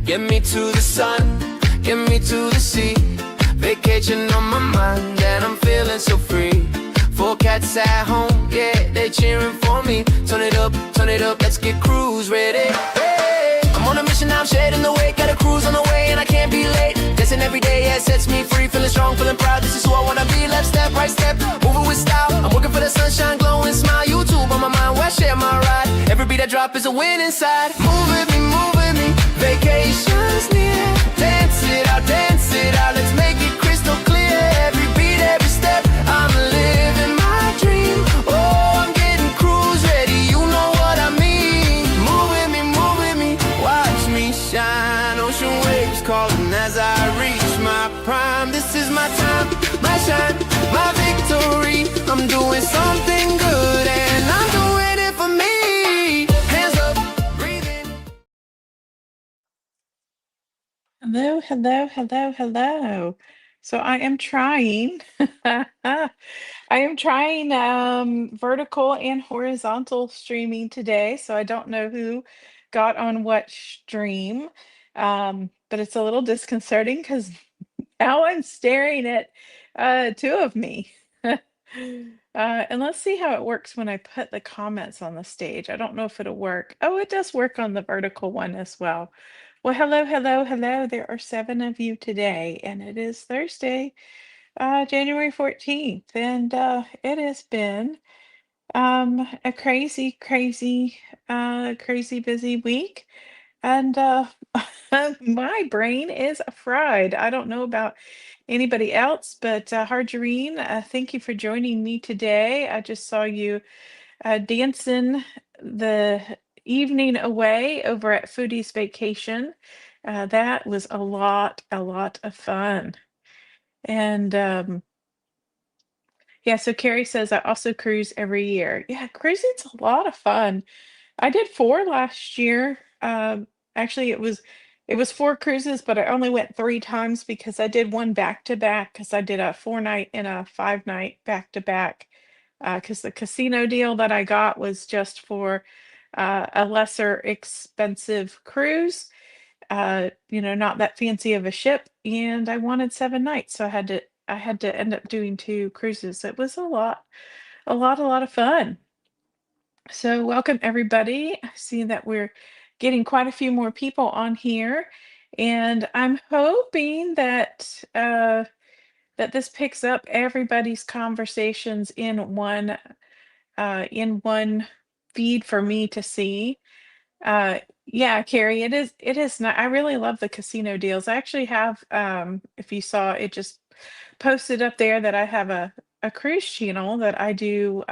Get me to the sun, get me to the sea. Vacation on my mind and I'm feeling so free. Four cats at home, yeah, they cheering for me. Turn it up, let's get cruise ready. Hey, I'm on a mission now, I'm shedding the weight. Got a cruise on the way and I can't be late. Dancing every day, yeah, sets me free. Feeling strong, feeling proud, this is who I wanna be. Left step, right step, moving with style. I'm working for the sunshine, glowing smile. YouTube on my mind, where I share my ride. Every beat I drop is a win inside. Move with me, vacation's near. Dance it out, let's make it crystal clear. Every beat, every step, I'm living my dream. Oh, I'm getting cruise ready, you know what I mean. Move with me, watch me shine. Ocean waves calling as I reach my prime. This is my time, my shine, my victory. I'm doing something good and I'm doing it for me. Hands up, breathing. Hello, hello, hello, hello. So I am trying, I am trying vertical and horizontal streaming today. So I don't know who got on what stream, but it's a little disconcerting because now I'm staring at two of me. And let's see how it works when I put the comments on the stage. I don't know if it'll work. Oh, it does work on the vertical one as well. Well, hello, hello, hello. There are 7 of you today, and it is Thursday, January 14th, and it has been a crazy, crazy, crazy busy week. And my brain is fried. I don't know about anybody else, but Harjareen, thank you for joining me today. I just saw you dancing the evening away over at Foodie's Vacation. That was a lot of fun. And yeah, so Carrie says I also cruise every year. Yeah, cruising's a lot of fun. I did 4 last year. Actually, it was 4 cruises, but I only went 3 times because I did one back to back because I did a 4-night and a 5-night back to back. Because the casino deal that I got was just for a lesser expensive cruise. Not that fancy of a ship, and I wanted 7 nights, so I had to end up doing 2 cruises. It was a lot of fun. So welcome everybody. I see that we're getting quite a few more people on here, and I'm hoping that this picks up everybody's conversations in one feed for me to see. Yeah, Carrie, it is not. I really love the casino deals. I actually have, if you saw it just posted up there that I have a cruise channel that I do.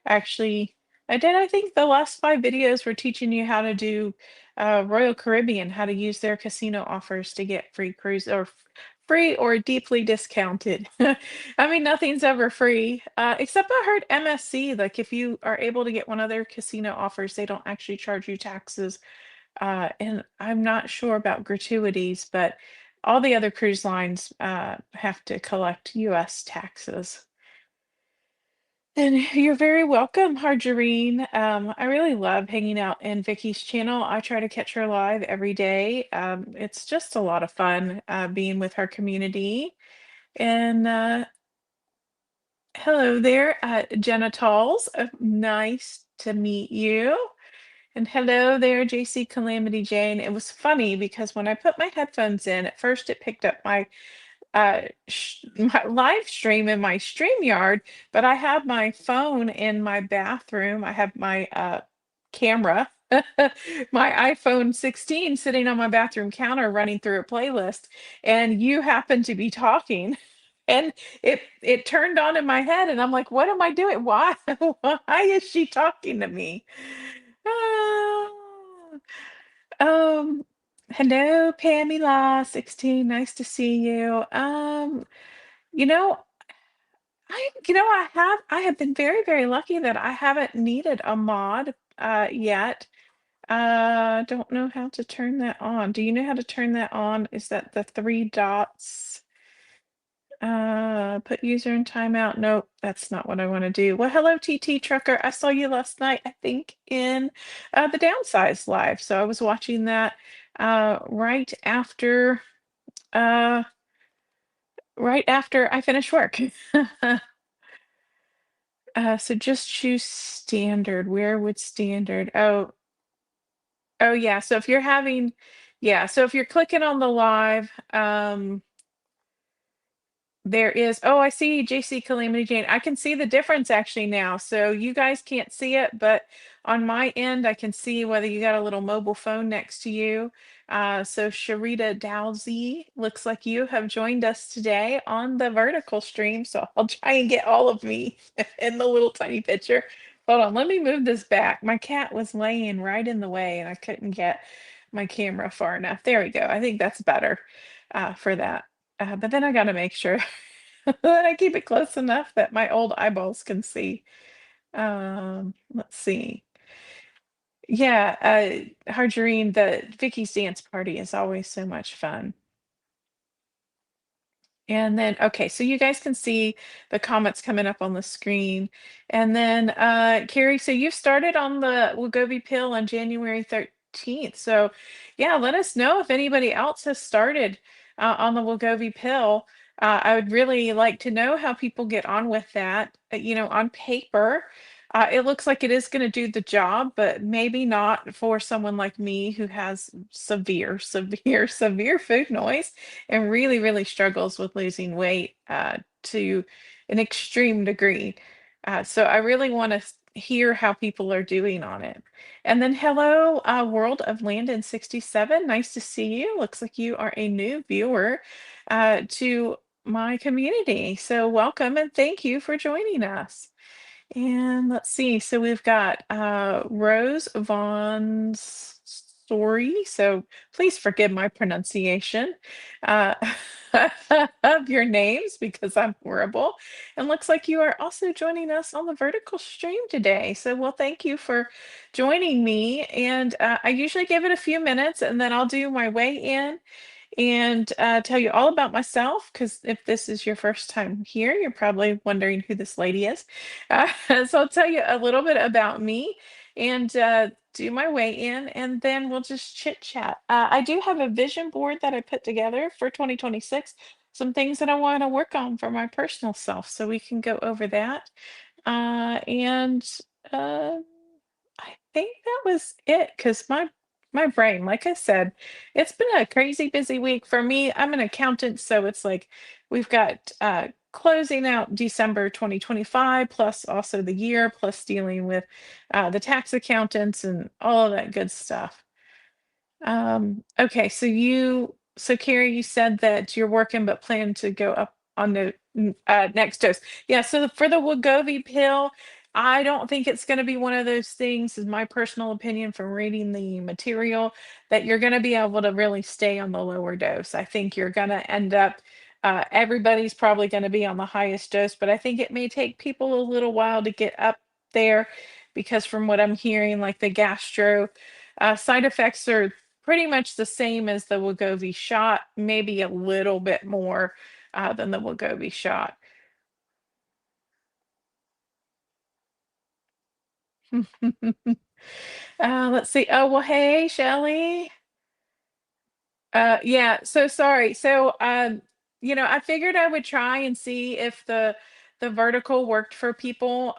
Actually, I think the last 5 videos were teaching you how to do Royal Caribbean, how to use their casino offers to get free cruise or free or deeply discounted. I mean, nothing's ever free, except I heard MSC, like if you are able to get one of their casino offers, they don't actually charge you taxes. And I'm not sure about gratuities, but all the other cruise lines have to collect US taxes. And you're very welcome, Harjareen. I really love hanging out in Vicky's channel. I try to catch her live every day. It's just a lot of fun being with her community. And hello there, Jenna Talls. Nice to meet you. And hello there, JC Calamity Jane. It was funny because when I put my headphones in, at first it picked up my live stream in my StreamYard, but I have my phone in my bathroom. I have my camera, my iPhone 16 sitting on my bathroom counter running through a playlist, and you happen to be talking. And it turned on in my head, and I'm like, what am I doing? Why why is she talking to me? Ah, um, hello, Pamela 16. Nice to see you. You know, I have been very, very lucky that I haven't needed a mod yet. Don't know how to turn that on. Do you know how to turn that on? Is that the 3 dots? Put user in timeout. Nope, that's not what I want to do. Well, hello, TT Trucker. I saw you last night, I think, in the Downsize Live. So I was watching that right after uh right after I finished work. So just choose standard. Where would standard? Oh yeah. So if you're having, yeah, so if you're clicking on the live, there is, oh, I see JC Calamity Jane. I can see the difference actually now. So you guys can't see it, but on my end, I can see whether you got a little mobile phone next to you. So Sharita Dowsey, looks like you have joined us today on the vertical stream. So I'll try and get all of me in the little tiny picture. Hold on, let me move this back. My cat was laying right in the way and I couldn't get my camera far enough. There we go. I think that's better for that. But then I gotta make sure that I keep it close enough that my old eyeballs can see. Let's see. Yeah, Harjarine, the Vicky's dance party is always so much fun. And then, okay, so you guys can see the comments coming up on the screen. And then, Carrie, so you started on the Wegovy pill on January 13th. So, yeah, let us know if anybody else has started on the Wegovy pill. I would really like to know how people get on with that. On paper, it looks like it is going to do the job, but maybe not for someone like me who has severe, severe, severe food noise and really, really struggles with losing weight to an extreme degree. So I really want to hear how people are doing on it. And then, hello, World of Landon 67. Nice to see you. Looks like you are a new viewer to my community. So, welcome and thank you for joining us. And let's see. So we've got Rose Von Story. So please forgive my pronunciation uh, of your names because I'm horrible. And looks like you are also joining us on the vertical stream today. So, well, thank you for joining me. And I usually give it a few minutes and then I'll do my way in and tell you all about myself. Because if this is your first time here, you're probably wondering who this lady is. So I'll tell you a little bit about me and do my way in, and then we'll just chit chat. I do have a vision board that I put together for 2026, some things that I want to work on for my personal self. So we can go over that. And uh, I think that was it because my brain, like I said, it's been a crazy busy week for me. I'm an accountant, so it's like we've got closing out December 2025, plus also the year, plus dealing with the tax accountants and all of that good stuff. Okay, so Carrie, you said that you're working but plan to go up on the next dose. Yeah, so for the Wegovy pill, I don't think it's going to be one of those things, is my personal opinion from reading the material, that you're going to be able to really stay on the lower dose. I think you're going to end up, everybody's probably going to be on the highest dose, but I think it may take people a little while to get up there because from what I'm hearing, like the gastro side effects are pretty much the same as the Wegovy shot, maybe a little bit more than the Wegovy shot. Let's see. Oh, well, hey, Shelley. Yeah, so sorry. So, I figured I would try and see if the vertical worked for people.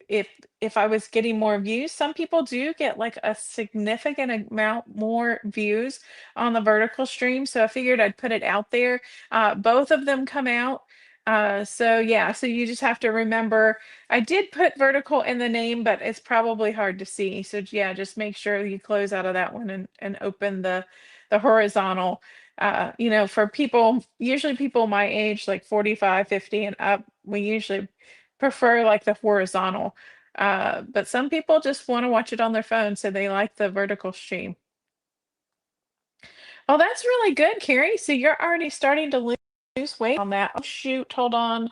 If if I was getting more views, some people do get like a significant amount more views on the vertical stream. So I figured I'd put it out there. Both of them come out. So yeah, so you just have to remember I did put vertical in the name, but it's probably hard to see. So yeah, just make sure you close out of that one and open the horizontal. For people, usually people my age, like 45, 50 and up, we usually prefer like the horizontal. But some people just want to watch it on their phone, so they like the vertical stream. Oh, that's really good, Carrie. So you're already starting to lose weight on that. Oh, shoot, hold on.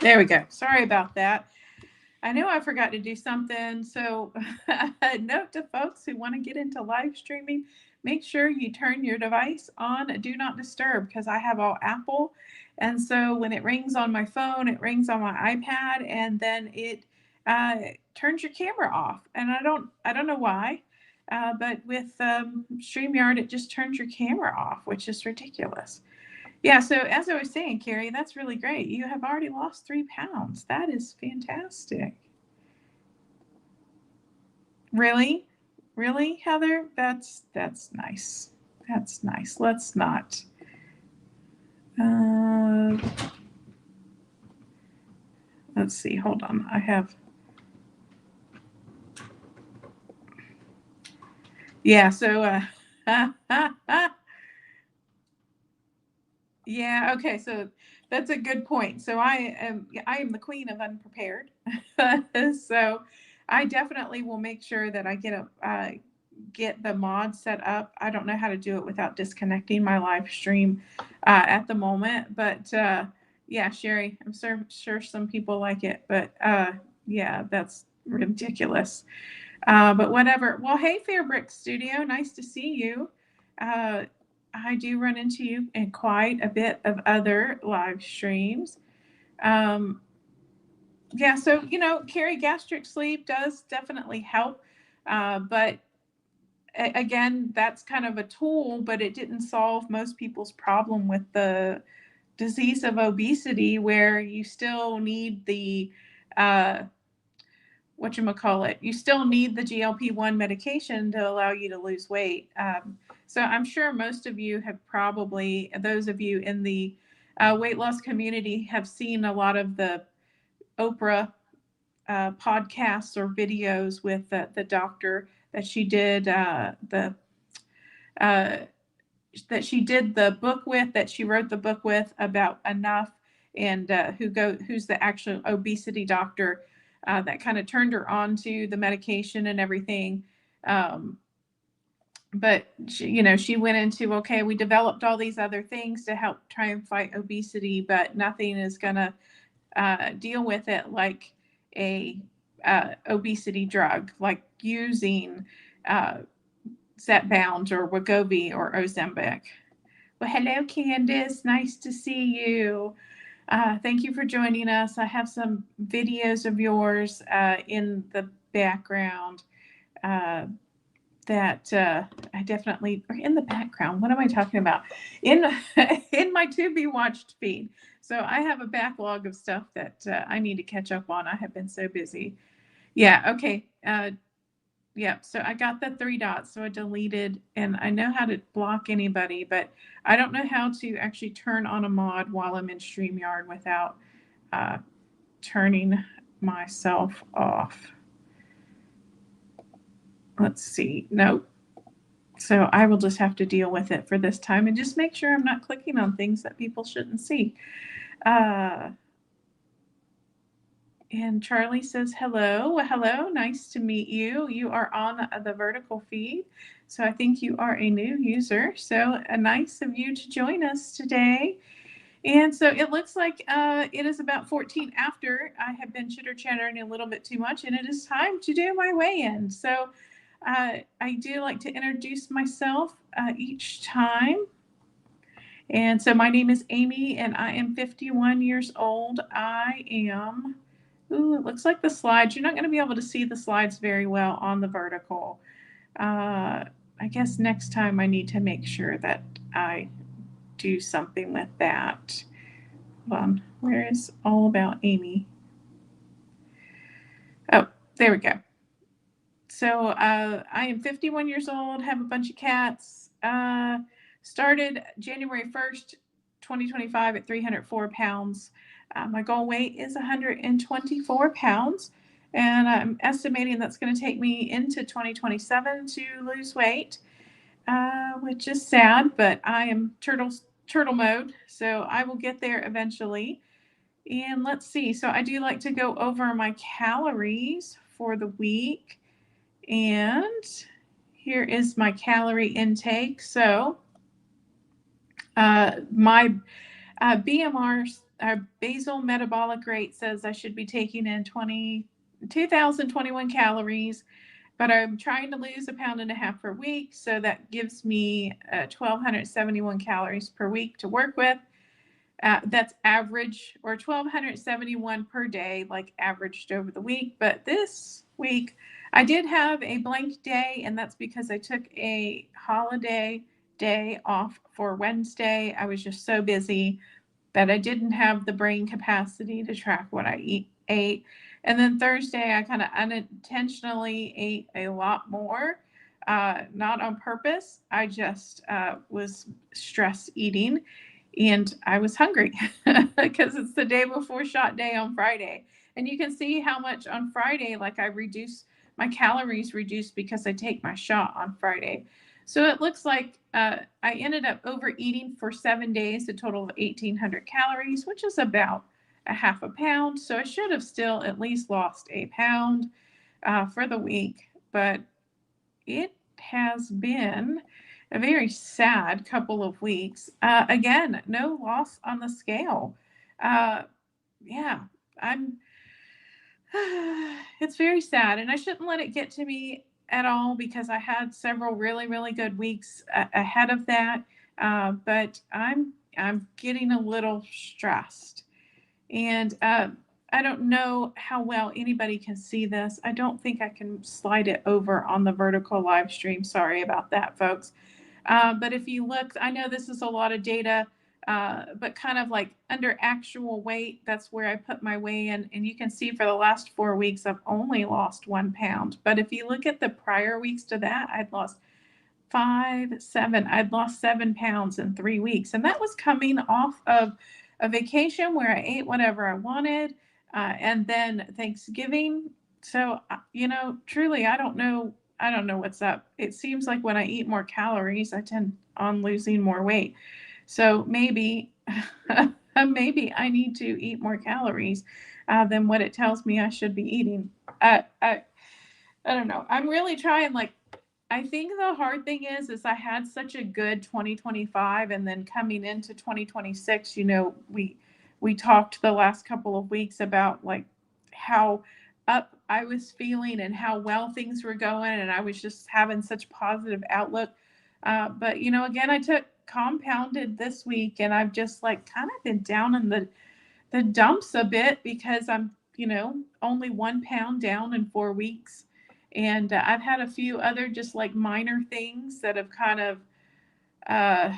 There we go. Sorry about that. I know I forgot to do something. So, a note to folks who want to get into live streaming, make sure you turn your device on Do Not Disturb, because I have all Apple. And so when it rings on my phone, it rings on my iPad, and then it turns your camera off. And I don't know why, but with StreamYard, it just turns your camera off, which is ridiculous. Yeah, so as I was saying, Carrie, that's really great. You have already lost 3 pounds. That is fantastic. Really? Really, Heather? That's nice. That's nice. Let's not. Uh, let's see. Hold on. I have. Yeah. So. Yeah. Okay. So that's a good point. So I am the queen of unprepared. So I definitely will make sure that I get the mod set up. I don't know how to do it without disconnecting my live stream at the moment, but yeah, Sherry, I'm sure some people like it, but yeah, that's ridiculous. But whatever. Well, hey, Fairbrick Studio, nice to see you. Uh, I do run into you in quite a bit of other live streams. Um, yeah, so Carrie, gastric sleep does definitely help, but again, that's kind of a tool, but it didn't solve most people's problem with the disease of obesity, where you still need the uh, whatchamacallit, you still need the GLP-1 medication to allow you to lose weight. So I'm sure most of you have probably, those of you in the weight loss community, have seen a lot of the Oprah podcasts or videos with the doctor that she did uh, the book with, that she wrote the book with about Enough, and who's the actual obesity doctor that kind of turned her on to the medication and everything. Um, but she went into, okay, we developed all these other things to help try and fight obesity, but nothing is going to deal with it like a obesity drug, like using Zepbound or Wegovy or Ozempic. Well, hello, Candace. Nice to see you. Thank you for joining us. I have some videos of yours in the background that I definitely, or in the background. What am I talking about? In in my to be watched feed. So I have a backlog of stuff that I need to catch up on. I have been so busy. Yeah. Okay. Yeah, so I got the 3 dots, so I deleted, and I know how to block anybody, but I don't know how to actually turn on a mod while I'm in StreamYard without turning myself off. Let's see. Nope. So I will just have to deal with it for this time and just make sure I'm not clicking on things that people shouldn't see. And Charlie says, hello. Well, hello. Nice to meet you. You are on the vertical feed. So I think you are a new user. So nice of you to join us today. And so it looks like it is about 14 after. I have been chitter chattering a little bit too much, and it is time to do my weigh-in. So I do like to introduce myself each time. And so my name is Amy, and I am 51 years old. I am, ooh, it looks like the slides, you're not going to be able to see the slides very well on the vertical. I guess next time I need to make sure that I do something with that. Hold on, where is all about Amy? Oh, there we go. So I am 51 years old, have a bunch of cats. Started January 1st, 2025 at 304 pounds. My goal weight is 124 pounds, and I'm estimating that's going to take me into 2027 to lose weight, which is sad, but I am turtle mode, so I will get there eventually. And let's see. So I do like to go over my calories for the week. And here is my calorie intake. So my BMR our basal metabolic rate says I should be taking in 2,021 calories, but I'm trying to lose 1.5 pounds per week. So that gives me 1,271 calories per week to work with. That's average, or 1,271 per day, like averaged over the week. But this week I did have a blank day, and that's because I took a holiday day off for Wednesday. I was just so busy that I didn't have the brain capacity to track what I ate. And then Thursday, I kind of unintentionally ate a lot more, not on purpose. I just was stress eating, and I was hungry because it's the day before shot day on Friday. And you can see how much on Friday, like I reduce my calories reduced because I take my shot on Friday. So it looks like I ended up overeating for 7 days, a total of 1,800 calories, which is about 0.5 pound. So I should have still at least lost a pound for the week. But it has been a very sad couple of weeks. Again, no loss on the scale. Yeah, I'm it's very sad, and I shouldn't let it get to me at all because I had several really, really good weeks ahead of that. But I'm getting a little stressed, and I don't know how well anybody can see this. I don't think I can slide it over on the vertical live stream. Sorry about that, folks. But if you look, I know this is a lot of data, but kind of like under actual weight, that's where I put my weigh in. And you can see for the last 4 weeks, I've only lost 1 pound. But if you look at the prior weeks to that, I'd lost 5, 7. I'd lost 7 pounds in 3 weeks. And that was coming off of a vacation where I ate whatever I wanted, and then Thanksgiving. So, truly, I don't know. I don't know what's up. It seems like when I eat more calories, I tend on losing more weight. So maybe, maybe I need to eat more calories than what it tells me I should be eating. I don't know. I'm really trying. Like, I think the hard thing is I had such a good 2025, and then coming into 2026, we talked the last couple of weeks about like how up I was feeling and how well things were going, and I was just having such positive outlook. But again, I took compounded this week, and I've just like kind of been down in the dumps a bit because I'm only 1 pound down in 4 weeks. And I've had a few other just like minor things that have kind of uh,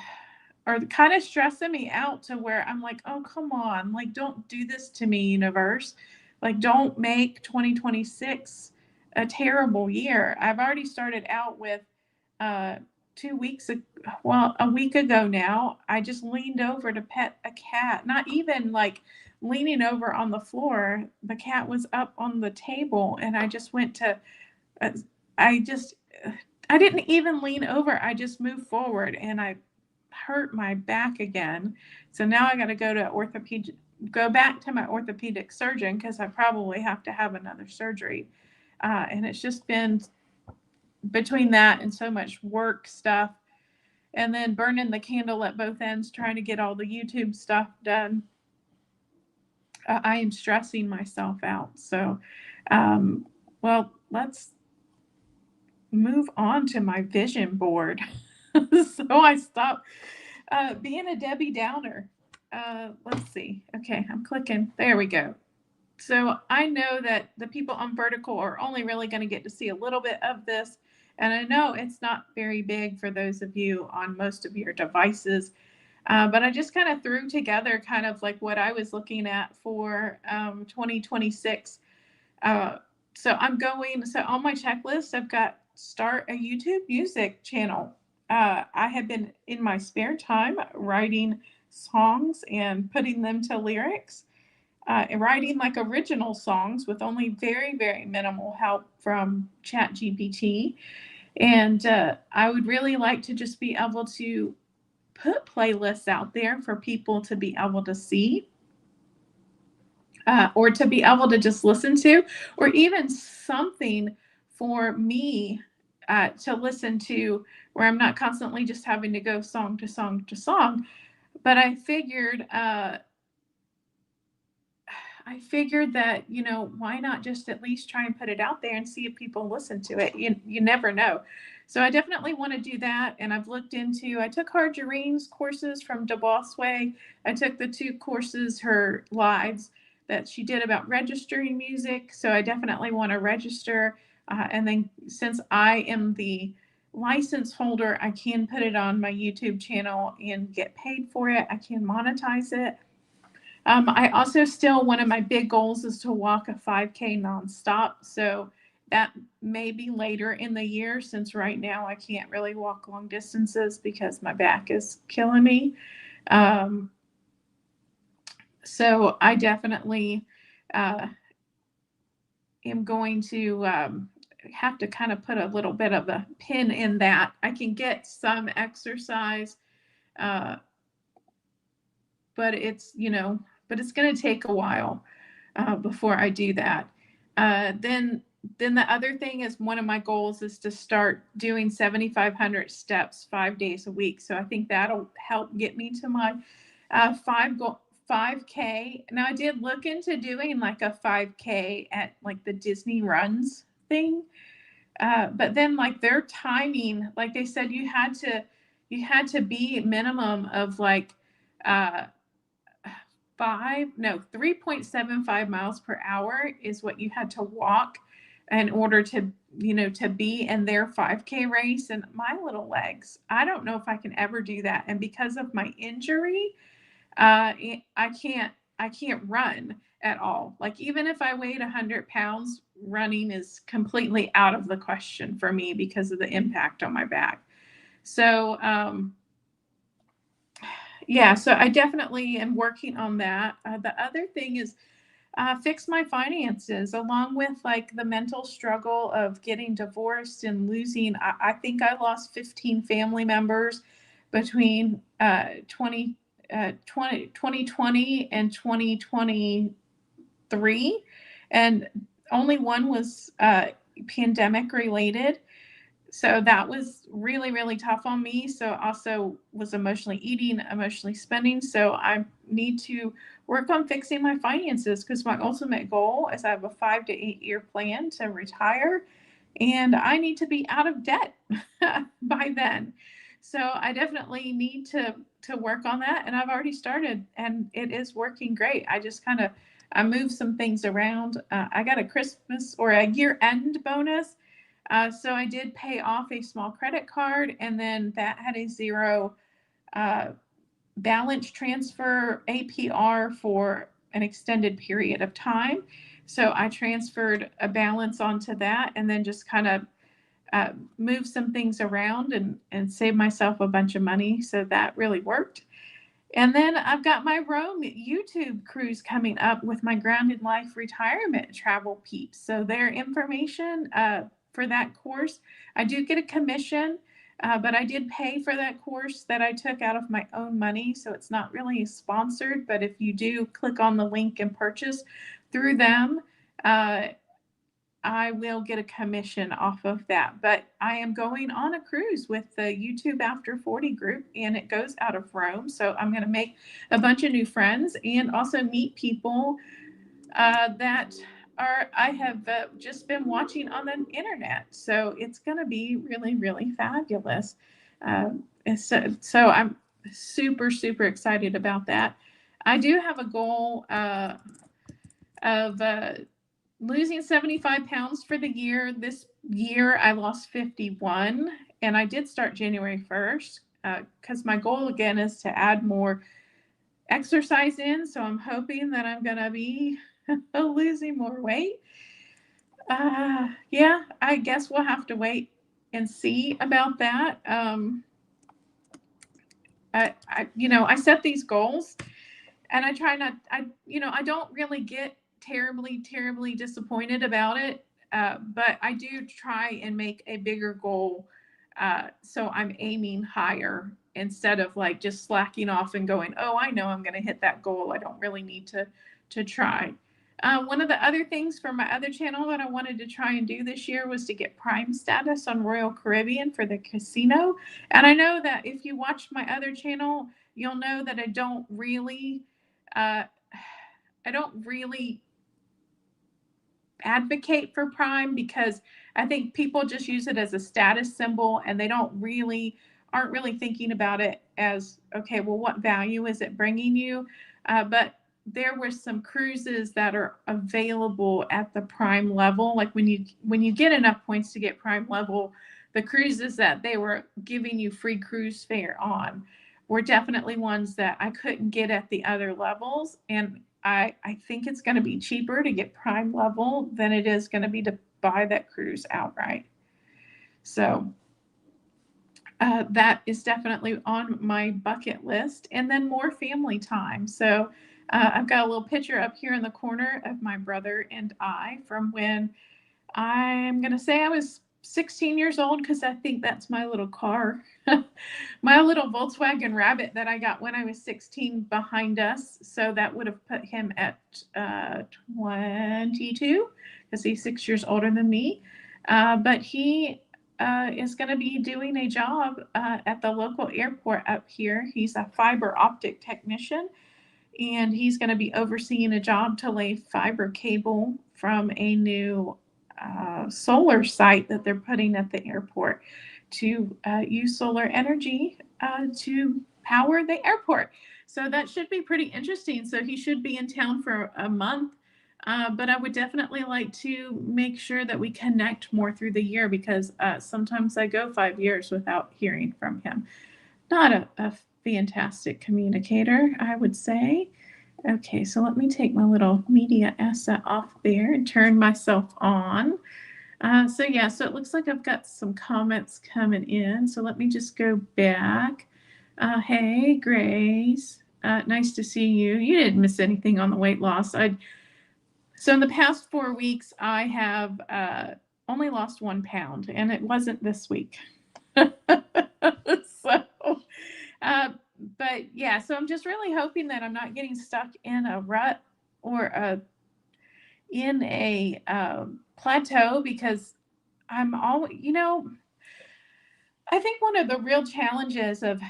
are kind of stressing me out to where I'm like, oh, come on, like, don't do this to me, universe. Like, don't make 2026 a terrible year. I've already started out with uh, 2 weeks, well, a week ago now, I just leaned over to pet a cat, not even like leaning over on the floor. The cat was up on the table, and I just went to uh, I just, I didn't even lean over. I just moved forward, and I hurt my back again. So now I got to go back to my orthopedic surgeon because I probably have to have another surgery. And it's just been between that and so much work stuff, and then burning the candle at both ends, trying to get all the YouTube stuff done. I am stressing myself out. So, well, let's move on to my vision board. So I stopped being a Debbie Downer. Let's see. Okay, I'm clicking. There we go. So I know that the people on vertical are only really going to get to see a little bit of this. And I know it's not very big for those of you on most of your devices. But I just kind of threw together kind of like what I was looking at for 2026. So on my checklist, I've got start a YouTube music channel. I have been in my spare time writing songs and putting them to lyrics, and writing like original songs with only very, very minimal help from ChatGPT. And I would really like to just be able to put playlists out there for people to be able to see, or to be able to just listen to, or even something for me to listen to where I'm not constantly just having to go song to song to song. But I figured I figured that, why not just at least try and put it out there and see if people listen to it? You never know. So I definitely want to do that. And I took Harjarine's courses from DeBossway. I took the 2 courses, her lives that she did about registering music. So I definitely want to register. And then since I am the license holder, I can put it on my YouTube channel and get paid for it. I can monetize it. I also still, one of my big goals is to walk a 5K nonstop. So that may be later in the year, since right now I can't really walk long distances because my back is killing me. Um, so I definitely uh, am going to have to kind of put a little bit of a pin in that. I can get some exercise, uh, but it's going to take a while before I do that. Then the other thing is, one of my goals is to start doing 7,500 steps 5 days a week. So I think that'll help get me to my 5K. Now I did look into doing like a 5K at like the Disney Runs thing, but then like their timing, like they said, you had to be minimum of like uh, 3.75 miles per hour is what you had to walk in order to be in their 5K race. And my little legs, I don't know if I can ever do that. And because of my injury, I can't run at all. Like, even if I weighed 100 pounds, running is completely out of the question for me because of the impact on my back. So yeah, so I definitely am working on that. The other thing is fix my finances, along with like the mental struggle of getting divorced and losing. I think I lost 15 family members between 2020 and 2023, and only one was pandemic related. So that was really, really tough on me. So also was emotionally eating, emotionally spending. So I need to work on fixing my finances, because my ultimate goal is I have a 5 to 8 year plan to retire, and I need to be out of debt by then. So I definitely need to work on that, and I've already started, and it is working great. I moved some things around. I got a Christmas or a year end bonus, so I did pay off a small credit card, and then that had a 0 uh, balance transfer APR for an extended period of time. So I transferred a balance onto that, and then just kind of move some things around and save myself a bunch of money. So that really worked. And then I've got my Rome YouTube cruise coming up with my Grounded Life retirement travel peeps. So their information for that course, I do get a commission, but I did pay for that course that I took out of my own money. So it's not really sponsored, but if you do click on the link and purchase through them, I will get a commission off of that. But I am going on a cruise with the YouTube After 40 group, and it goes out of Rome. So I'm going to make a bunch of new friends and also meet people that I have just been watching on the internet. So it's going to be really, really fabulous. So I'm super, super excited about that. I do have a goal of losing 75 pounds for the year. This year I lost 51, and I did start January 1st because my goal again is to add more exercise in. So I'm hoping that I'm going to be losing more weight. Yeah, I guess we'll have to wait and see about that. I set these goals, and I try not, I don't really get terribly, terribly disappointed about it. But I do try and make a bigger goal. So I'm aiming higher instead of like just slacking off and going, oh, I know I'm going to hit that goal. I don't really need to try. One of the other things for my other channel that I wanted to try and do this year was to get Prime status on Royal Caribbean for the casino. And I know that if you watch my other channel, you'll know that I don't really, uh, don't really advocate for Prime, because I think people just use it as a status symbol, and they aren't really thinking about it as, okay, well, what value is it bringing you? But there were some cruises that are available at the Prime level. Like when you get enough points to get Prime level, the cruises that they were giving you free cruise fare on were definitely ones that I couldn't get at the other levels. And I think it's going to be cheaper to get Prime level than it is going to be to buy that cruise outright. So that is definitely on my bucket list. And then more family time. So I've got a little picture up here in the corner of my brother and I from when I'm going to say I was 16 years old, because I think that's my little car. My little Volkswagen Rabbit that I got when I was 16 behind us. So that would have put him at 22, because he's 6 years older than me. But he is going to be doing a job at the local airport up here. He's a fiber optic technician, and he's going to be overseeing a job to lay fiber cable from a new solar site that they're putting at the airport to use solar energy to power the airport. So that should be pretty interesting. So he should be in town for a month. But I would definitely like to make sure that we connect more through the year, because sometimes I go 5 years without hearing from him. Not a fantastic communicator, I would say. Okay, so let me take my little media asset off there and turn myself on. So yeah, so it looks like I've got some comments coming in. So let me just go back. Hey, Grace. Nice to see you. You didn't miss anything on the weight loss. So in the past 4 weeks, I have only lost 1 pound, and it wasn't this week. So, but yeah, so I'm just really hoping that I'm not getting stuck in a rut or in a plateau, because I'm always, I think one of the real challenges of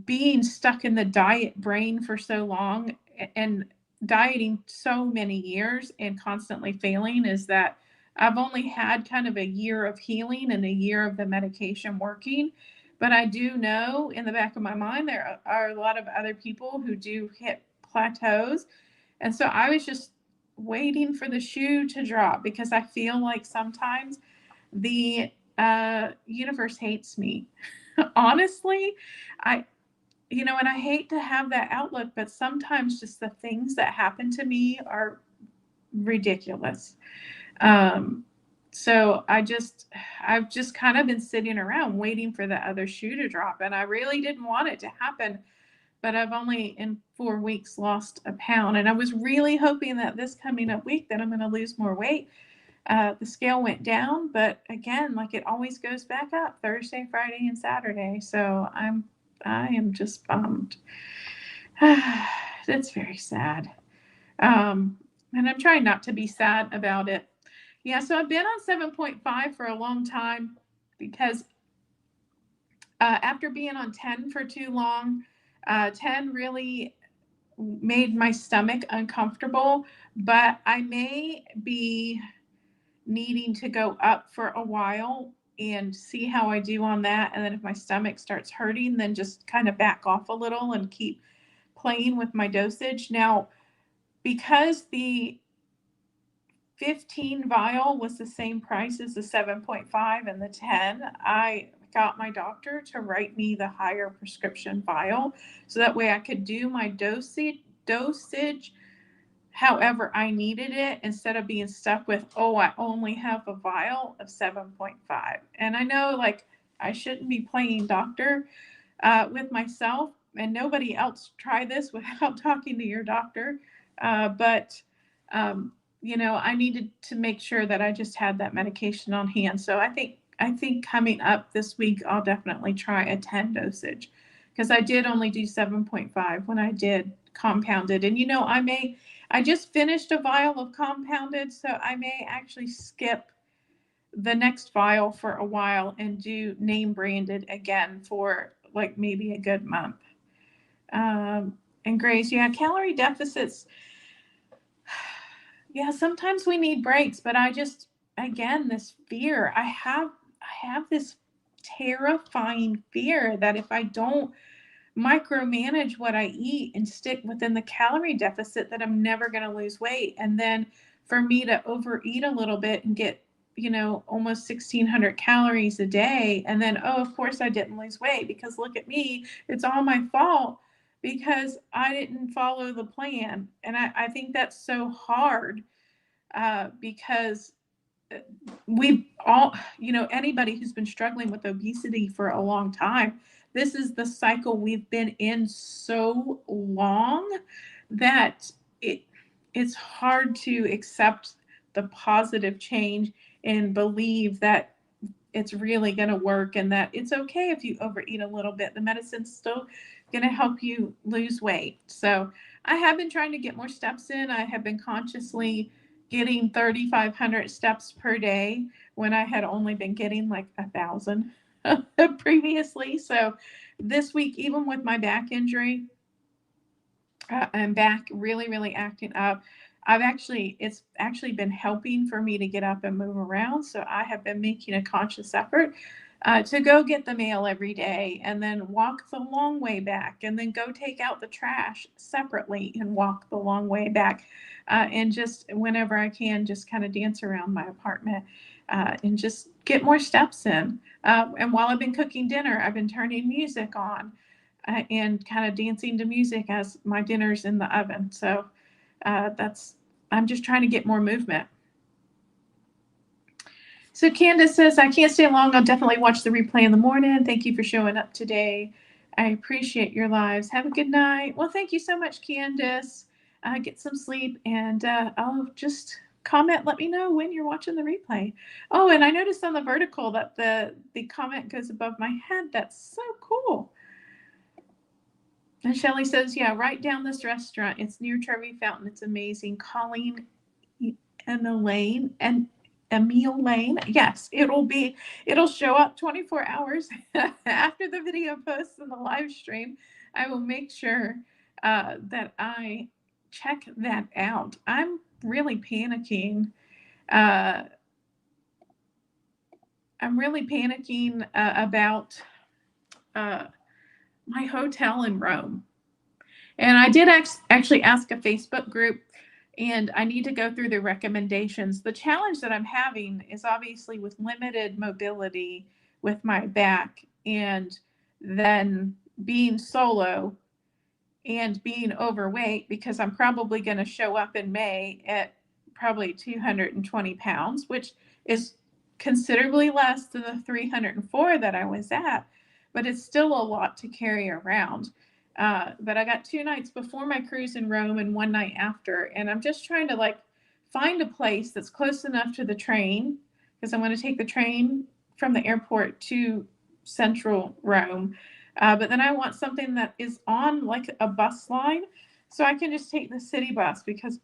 being stuck in the diet brain for so long and dieting so many years and constantly failing is that I've only had kind of a year of healing and a year of the medication working. But I do know in the back of my mind there are a lot of other people who do hit plateaus. And so I was just waiting for the shoe to drop, because I feel like sometimes the universe hates me. Honestly, and I hate to have that outlook, but sometimes just the things that happen to me are ridiculous. So I've just kind of been sitting around waiting for the other shoe to drop, and I really didn't want it to happen. But I've only in 4 weeks lost a pound, and I was really hoping that this coming up week that I'm going to lose more weight. The scale went down, but again, like it always goes back up Thursday, Friday, and Saturday. So I am just bummed. That's very sad. And I'm trying not to be sad about it. Yeah, so I've been on 7.5 for a long time, because after being on 10 for too long, 10 really made my stomach uncomfortable, but I may be needing to go up for a while and see how I do on that. And then if my stomach starts hurting, then just kind of back off a little and keep playing with my dosage. Now, because the 15 vial was the same price as the 7.5 and the 10, I got my doctor to write me the higher prescription vial, so that way I could do my dosage however I needed it, instead of being stuck with, oh, I only have a vial of 7.5. And I know, like, I shouldn't be playing doctor with myself, and nobody else try this without talking to your doctor. But I needed to make sure that I just had that medication on hand. So I think coming up this week, I'll definitely try a 10 dosage, because I did only do 7.5 when I did compounded. And I just finished a vial of compounded, so I may actually skip the next vial for a while and do name branded again for like maybe a good month. And Grace, yeah, calorie deficits. Yeah, sometimes we need breaks, but I just, again, this fear. I have this terrifying fear that if I don't micromanage what I eat and stick within the calorie deficit, that I'm never going to lose weight. And then for me to overeat a little bit and get, almost 1600 calories a day, and then, oh, of course I didn't lose weight because look at me, it's all my fault because I didn't follow the plan. And I think that's so hard, because we've all, anybody who's been struggling with obesity for a long time, this is the cycle we've been in so long that it it's hard to accept the positive change and believe that it's really going to work and that it's okay if you overeat a little bit. The medicine's still going to help you lose weight. So I have been trying to get more steps in. I have been consciously getting 3,500 steps per day when I had only been getting like 1,000 previously. So this week, even with my back injury, I'm back really, really acting up. It's actually been helping for me to get up and move around. So I have been making a conscious effort to go get the mail every day and then walk the long way back and then go take out the trash separately and walk the long way back. And just whenever I can, just kind of dance around my apartment and just get more steps in. And while I've been cooking dinner, I've been turning music on and kind of dancing to music as my dinner's in the oven. So that's I'm just trying to get more movement. So Candace says, I can't stay long. I'll definitely watch the replay in the morning. Thank you for showing up today. I appreciate your lives. Have a good night. Well, thank you so much, Candace. Get some sleep, and I'll just comment. Let me know when you're watching the replay. Oh, and I noticed on the vertical that the comment goes above my head. That's so cool. And Shelly says, yeah, write down this restaurant. It's near Trevi Fountain. It's amazing. Colleen and Elaine and Emil Lane. Yes, it'll show up 24 hours after the video posts and the live stream. I will make sure that I check that out. I'm really panicking. I'm really panicking about my hotel in Rome. And I did actually ask a Facebook group, and I need to go through the recommendations. The challenge that I'm having is obviously with limited mobility with my back, and then being solo and being overweight, because I'm probably going to show up in May at probably 220 pounds, which is considerably less than the 304 that I was at, but it's still a lot to carry around. But I got 2 nights before my cruise in Rome and 1 night after, and I'm just trying to find a place that's close enough to the train, because I'm going to take the train from the airport to central Rome. But then I want something that is on like a bus line, so I can just take the city bus, because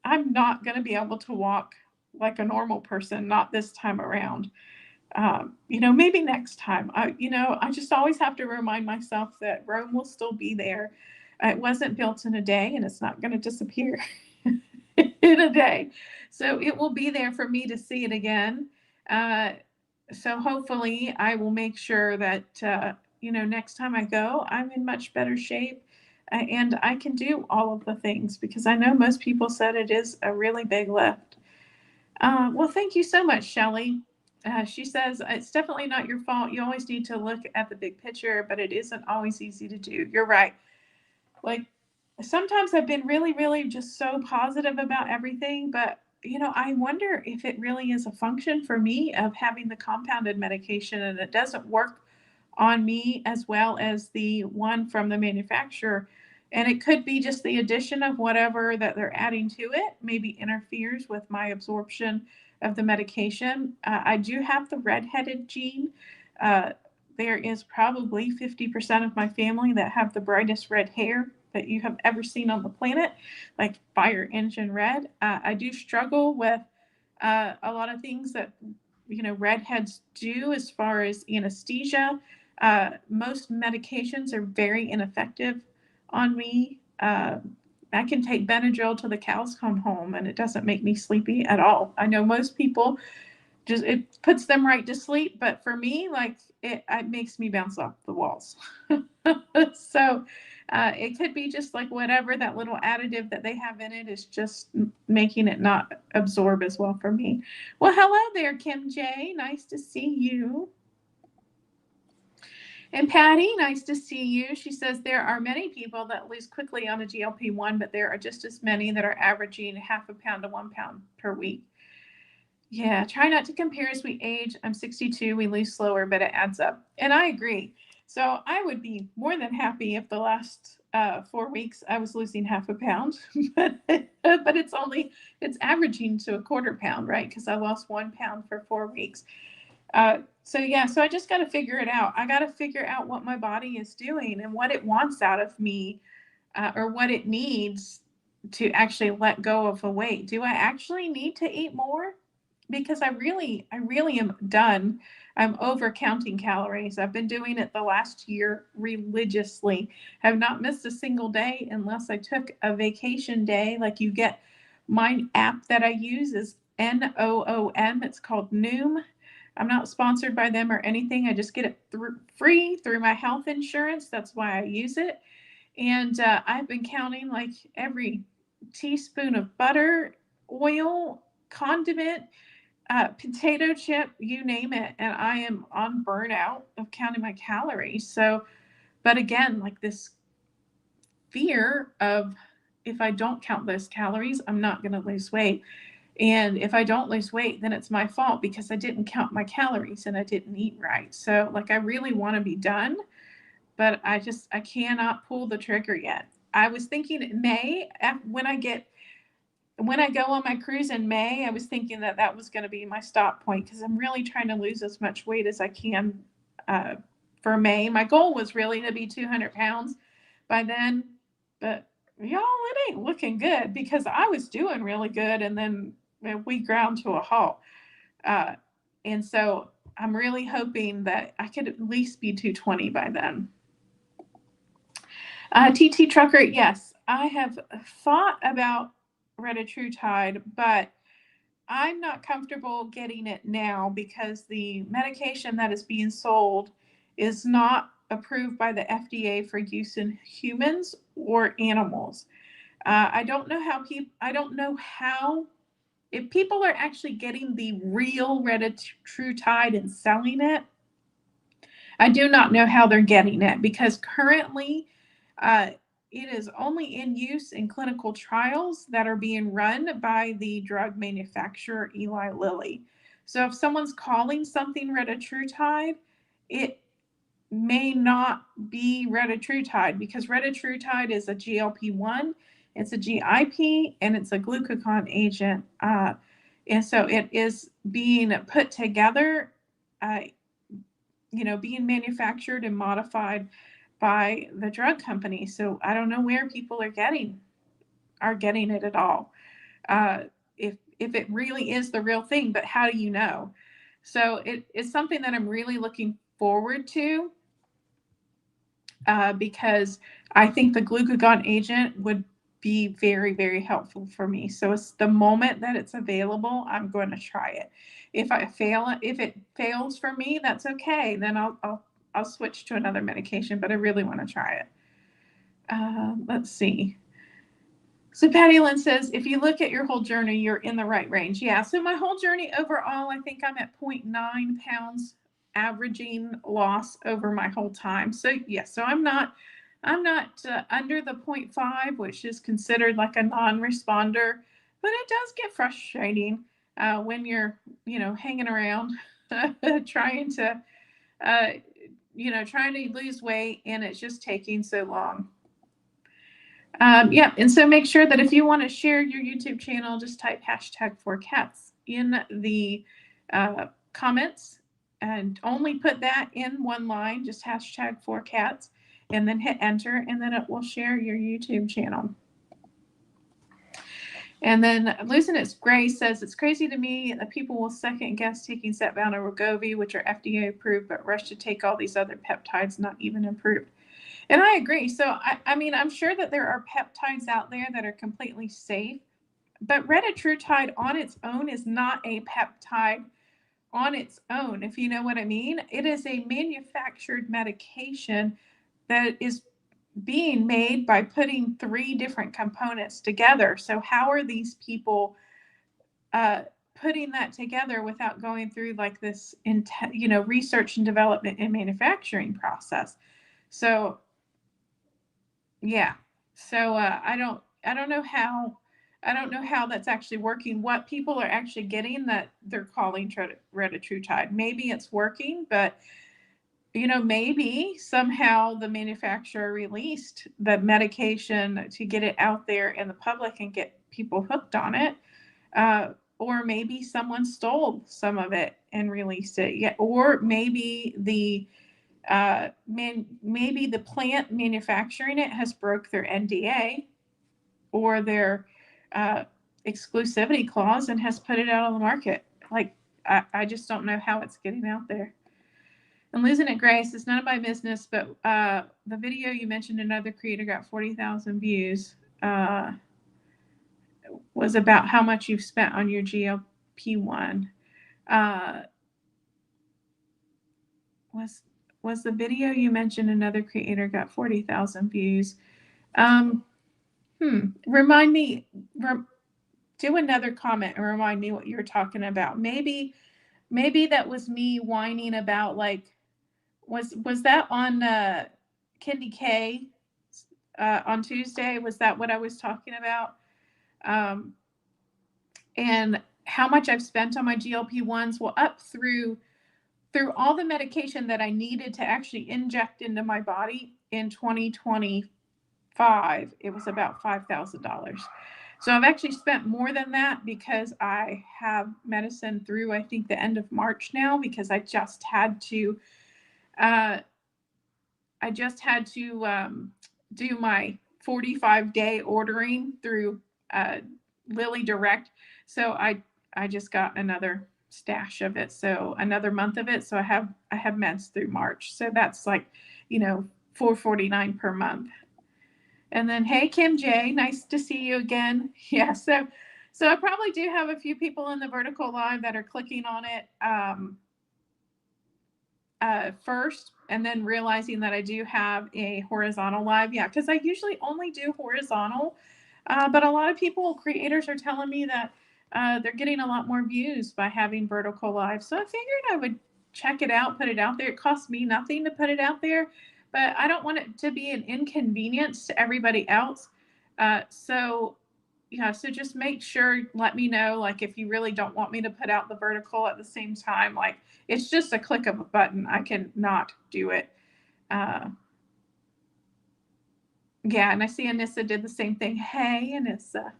I'm not going to be able to walk like a normal person, not this time around. Maybe next time. I just always have to remind myself that Rome will still be there. It wasn't built in a day, and it's not going to disappear in a day. So it will be there for me to see it again. So hopefully I will make sure that, next time I go, I'm in much better shape, and I can do all of the things, because I know most people said it is a really big lift. Well, thank you so much, Shelly. She says, it's definitely not your fault. You always need to look at the big picture, but it isn't always easy to do. You're right. Like, sometimes I've been really, really just so positive about everything, but I wonder if it really is a function for me of having the compounded medication, and it doesn't work on me as well as the one from the manufacturer. And it could be just the addition of whatever that they're adding to it maybe interferes with my absorption of the medication. I do have the redheaded gene. Uh, there is probably 50% of my family that have the brightest red hair that you have ever seen on the planet, like fire engine red. I do struggle with a lot of things that redheads do as far as anesthesia. Most medications are very ineffective on me. I can take Benadryl till the cows come home, and it doesn't make me sleepy at all. I know most people just it puts them right to sleep, but for me, like it makes me bounce off the walls. So it could be just like whatever that little additive that they have in it is just making it not absorb as well for me. Well, hello there, Kim J. Nice to see you. And Patty, nice to see you. She says there are many people that lose quickly on a GLP-1, but there are just as many that are averaging half a pound to 1 pound per week. Yeah, try not to compare as we age. I'm 62. We lose slower, but it adds up. And I agree. So I would be more than happy if the last 4 weeks I was losing half a pound, but it's averaging to a quarter pound, right? Because I lost 1 pound for 4 weeks. So I just got to figure it out. I got to figure out what my body is doing and what it wants out of me, or what it needs to actually let go of the weight. Do I actually need to eat more? Because I really am done. I'm over counting calories. I've been doing it the last year religiously. Have not missed a single day unless I took a vacation day. Like you get my app that I use is Noom. It's called Noom. I'm not sponsored by them or anything. I just get it free through my health insurance. That's why I use it. And I've been counting like every teaspoon of butter, oil, condiment, potato chip, you name it. And I am on burnout of counting my calories. So, but again, like this fear of if I don't count those calories, I'm not going to lose weight. And if I don't lose weight, then it's my fault because I didn't count my calories and I didn't eat right. So like I really want to be done, but I cannot pull the trigger yet. I was thinking in May, when I go on my cruise in May, I was thinking that was going to be my stop point because I'm really trying to lose as much weight as I can for May. My goal was really to be 200 pounds by then, but y'all, it ain't looking good because I was doing really good and then we ground to a halt. And so I'm really hoping that I could at least be 220 by then. TT Trucker, yes, I have thought about retatrutide, but I'm not comfortable getting it now because the medication that is being sold is not approved by the FDA for use in humans or animals. I don't know how if people are actually getting the real retatrutide and selling it. I do not know how they're getting it because currently it is only in use in clinical trials that are being run by the drug manufacturer Eli Lilly. So if someone's calling something retatrutide, it may not be retatrutide because retatrutide is a GLP-1, it's a GIP, and it's a glucagon agent. And so it is being put together, being manufactured and modified by the drug company. So I don't know where people are getting it at all. If it really is the real thing, but how do you know? So it's something that I'm really looking forward to because I think the glucagon agent would be very, very helpful for me. So it's the moment that it's available, I'm going to try it. If it fails for me, that's okay. Then I'll switch to another medication, but I really want to try it. Let's see. So Patty Lynn says, if you look at your whole journey, you're in the right range. Yeah. So my whole journey overall, I think I'm at 0.9 pounds averaging loss over my whole time. So yeah, so I'm not under the 0.5, which is considered like a non-responder, but it does get frustrating when you're, hanging around trying to lose weight and it's just taking so long. And so make sure that if you want to share your YouTube channel, just type #4cats in the comments and only put that in one line, just #4cats, and then hit enter, and then it will share your YouTube channel. And then Losing Its Grace says, it's crazy to me that people will second guess taking Zepbound or Wegovy, which are FDA approved, but rush to take all these other peptides not even approved. And I agree. So, I mean, I'm sure that there are peptides out there that are completely safe, but retatrutide on its own is not a peptide on its own, if you know what I mean. It is a manufactured medication that is being made by putting 3 different components together. So, how are these people uh, putting that together without going through like this, research and development and manufacturing process? So, yeah. So I don't know how that's actually working. What people are actually getting that they're calling retatrutide. Maybe it's working, but maybe somehow the manufacturer released the medication to get it out there in the public and get people hooked on it. Or maybe someone stole some of it and released it. Yeah, or maybe maybe the plant manufacturing it has broke their NDA or their uh, exclusivity clause and has put it out on the market. Like, I just don't know how it's getting out there. And losing it, Grace, it's none of my business, but the video you mentioned another creator got 40,000 views was about how much you've spent on your GLP-1. Uh, was the video you mentioned another creator got 40,000 views? Um, Remind me, do another comment and remind me what you were talking about. Maybe that was me whining about, like, was that on Kendi K on Tuesday? Was that what I was talking about? And how much I've spent on my GLP-1s? Well, up through all the medication that I needed to actually inject into my body in 2025, it was about $5,000. So I've actually spent more than that because I have medicine through, I think, the end of March now, because I just had to uh, do my 45-day ordering through Lilly Direct. So I just got another stash of it, so another month of it. So I have meds through March. So that's like, $449 per month. And then, hey, Kim J, nice to see you again. Yeah, so I probably do have a few people in the vertical live that are clicking on it first, and then realizing that I do have a horizontal live. Yeah, because I usually only do horizontal, but a lot of creators are telling me that they're getting a lot more views by having vertical live. So I figured I would check it out, put it out there. It costs me nothing to put it out there, but I don't want it to be an inconvenience to everybody else. So yeah, so just make sure, let me know, like, if you really don't want me to put out the vertical at the same time. Like, it's just a click of a button. I can not do it. Yeah, and I see Anissa did the same thing. Hey, Anissa.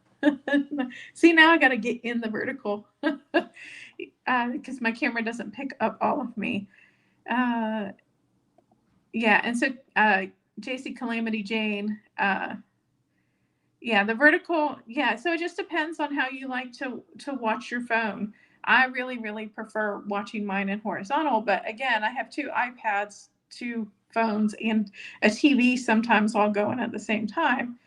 See, now I got to get in the vertical because my camera doesn't pick up all of me. Yeah, and so JC Calamity Jane, yeah, the vertical, yeah, so it just depends on how you like to watch your phone. I really, really prefer watching mine in horizontal, but again, I have 2 iPads, 2 phones, and a TV sometimes all going at the same time.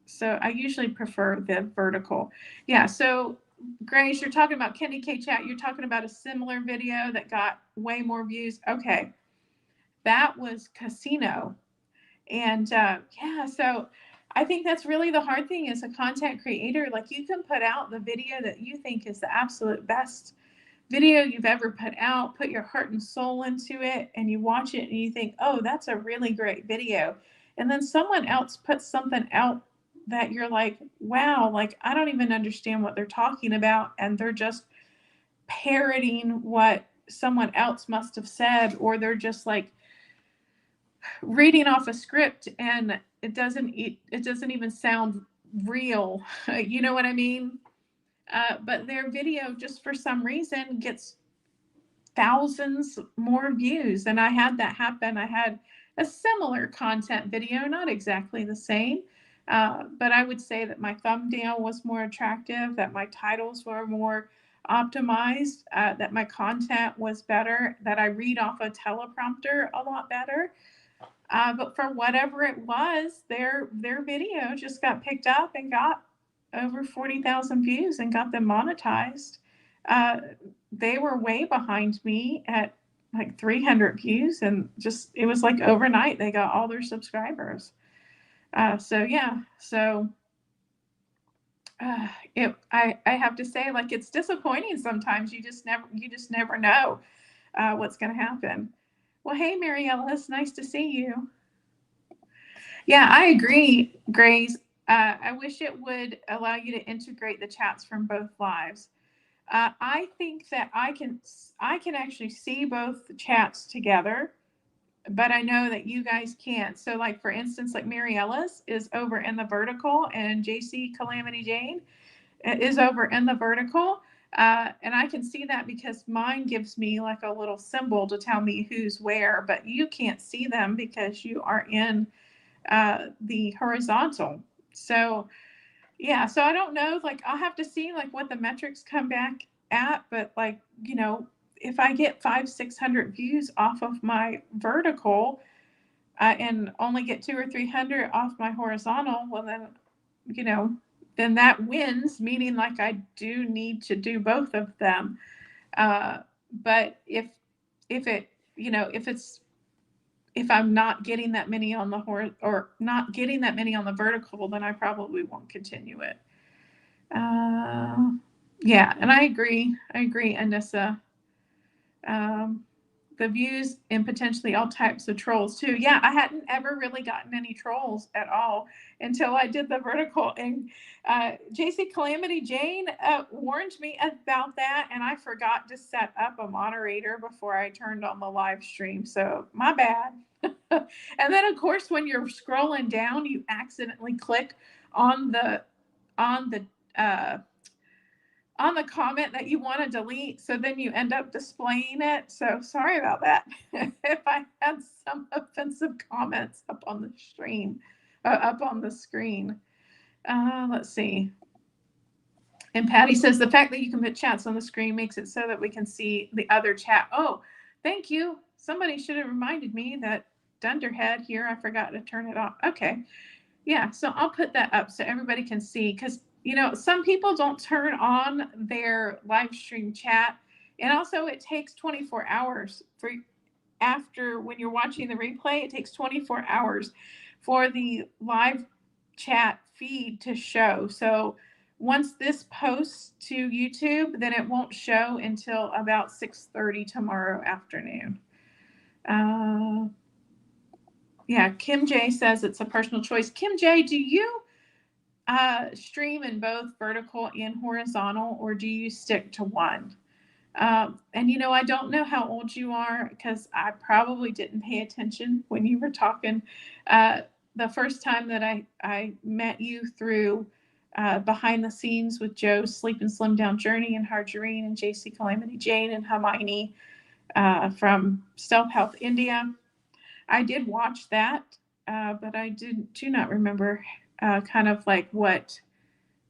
So I usually prefer the vertical. Yeah, so Grace, you're talking about Kenny K Chat. You're talking about a similar video that got way more views. Okay, that was Casino. And yeah, so I think that's really the hard thing as a content creator. Like, you can put out the video that you think is the absolute best video you've ever put out, put your heart and soul into it, and you watch it and you think, oh, that's a really great video. And then someone else puts something out that you're like, wow, like, I don't even understand what they're talking about. And they're just parroting what someone else must have said, or they're just like reading off a script, and it doesn't even sound real. You know what I mean? But their video, just for some reason, gets thousands more views. And I had that happen. I had a similar content video, not exactly the same, but I would say that my thumbnail was more attractive, that my titles were more optimized, that my content was better, that I read off a teleprompter a lot better. But for whatever it was, their video just got picked up and got over 40,000 views and got them monetized. Uh, they were way behind me at like 300 views, and just it was like overnight they got all their subscribers. So yeah, so I have to say, like, it's disappointing sometimes. You just never know what's going to happen. Well, hey, Mary Ellis, nice to see you. Yeah, I agree, Grace. I wish it would allow you to integrate the chats from both lives. I think that I can actually see both the chats together, but I know that you guys can't. So, like, for instance, like Mary Ellis is over in the vertical, and JC Calamity Jane is over in the vertical. And I can see that because mine gives me like a little symbol to tell me who's where, but you can't see them because you are in the horizontal. So yeah, so I don't know, like I'll have to see like what the metrics come back at, but like, you know, if I get 500-600 views off of my vertical and only get 200 or 300 off my horizontal, well then, you know, then that wins, meaning like I do need to do both of them. But if it, you know, if I'm not getting that many on the or not getting that many on the vertical, then I probably won't continue it. Yeah, and I agree, Anissa. The views and potentially all types of trolls too. Yeah, I hadn't ever really gotten any trolls at all until I did the vertical. And JC Calamity Jane warned me about that, and I forgot to set up a moderator before I turned on the live stream. So my bad. And then of course, when you're scrolling down, you accidentally click on the on the uh, on the comment that you want to delete, so then you end up displaying it. So sorry about that. If I had some offensive comments up on the stream, up on the screen. Let's see. And Patty says the fact that you can put chats on the screen makes it so that we can see the other chat. Oh, thank you. Somebody should have reminded me that Dunderhead here. I forgot to turn it off. Okay. Yeah, so I'll put that up so everybody can see, because you know some people don't turn on their live stream chat, and also it takes 24 hours for after when you're watching the replay. It takes 24 hours for the live chat feed to show. So once this posts to YouTube, then it won't show until about 6:30 tomorrow afternoon. Yeah, Kim J says it's a personal choice. Kim J, do you stream in both vertical and horizontal, or do you stick to one? And you know, I don't know how old you are because I probably didn't pay attention when you were talking. The first time that I met you through behind the scenes with Joe's Sleep and Slim Down Journey and Harjareen and JC Calamity Jane and Hermione from Stealth Health India. I did watch that, but I do not remember kind of like what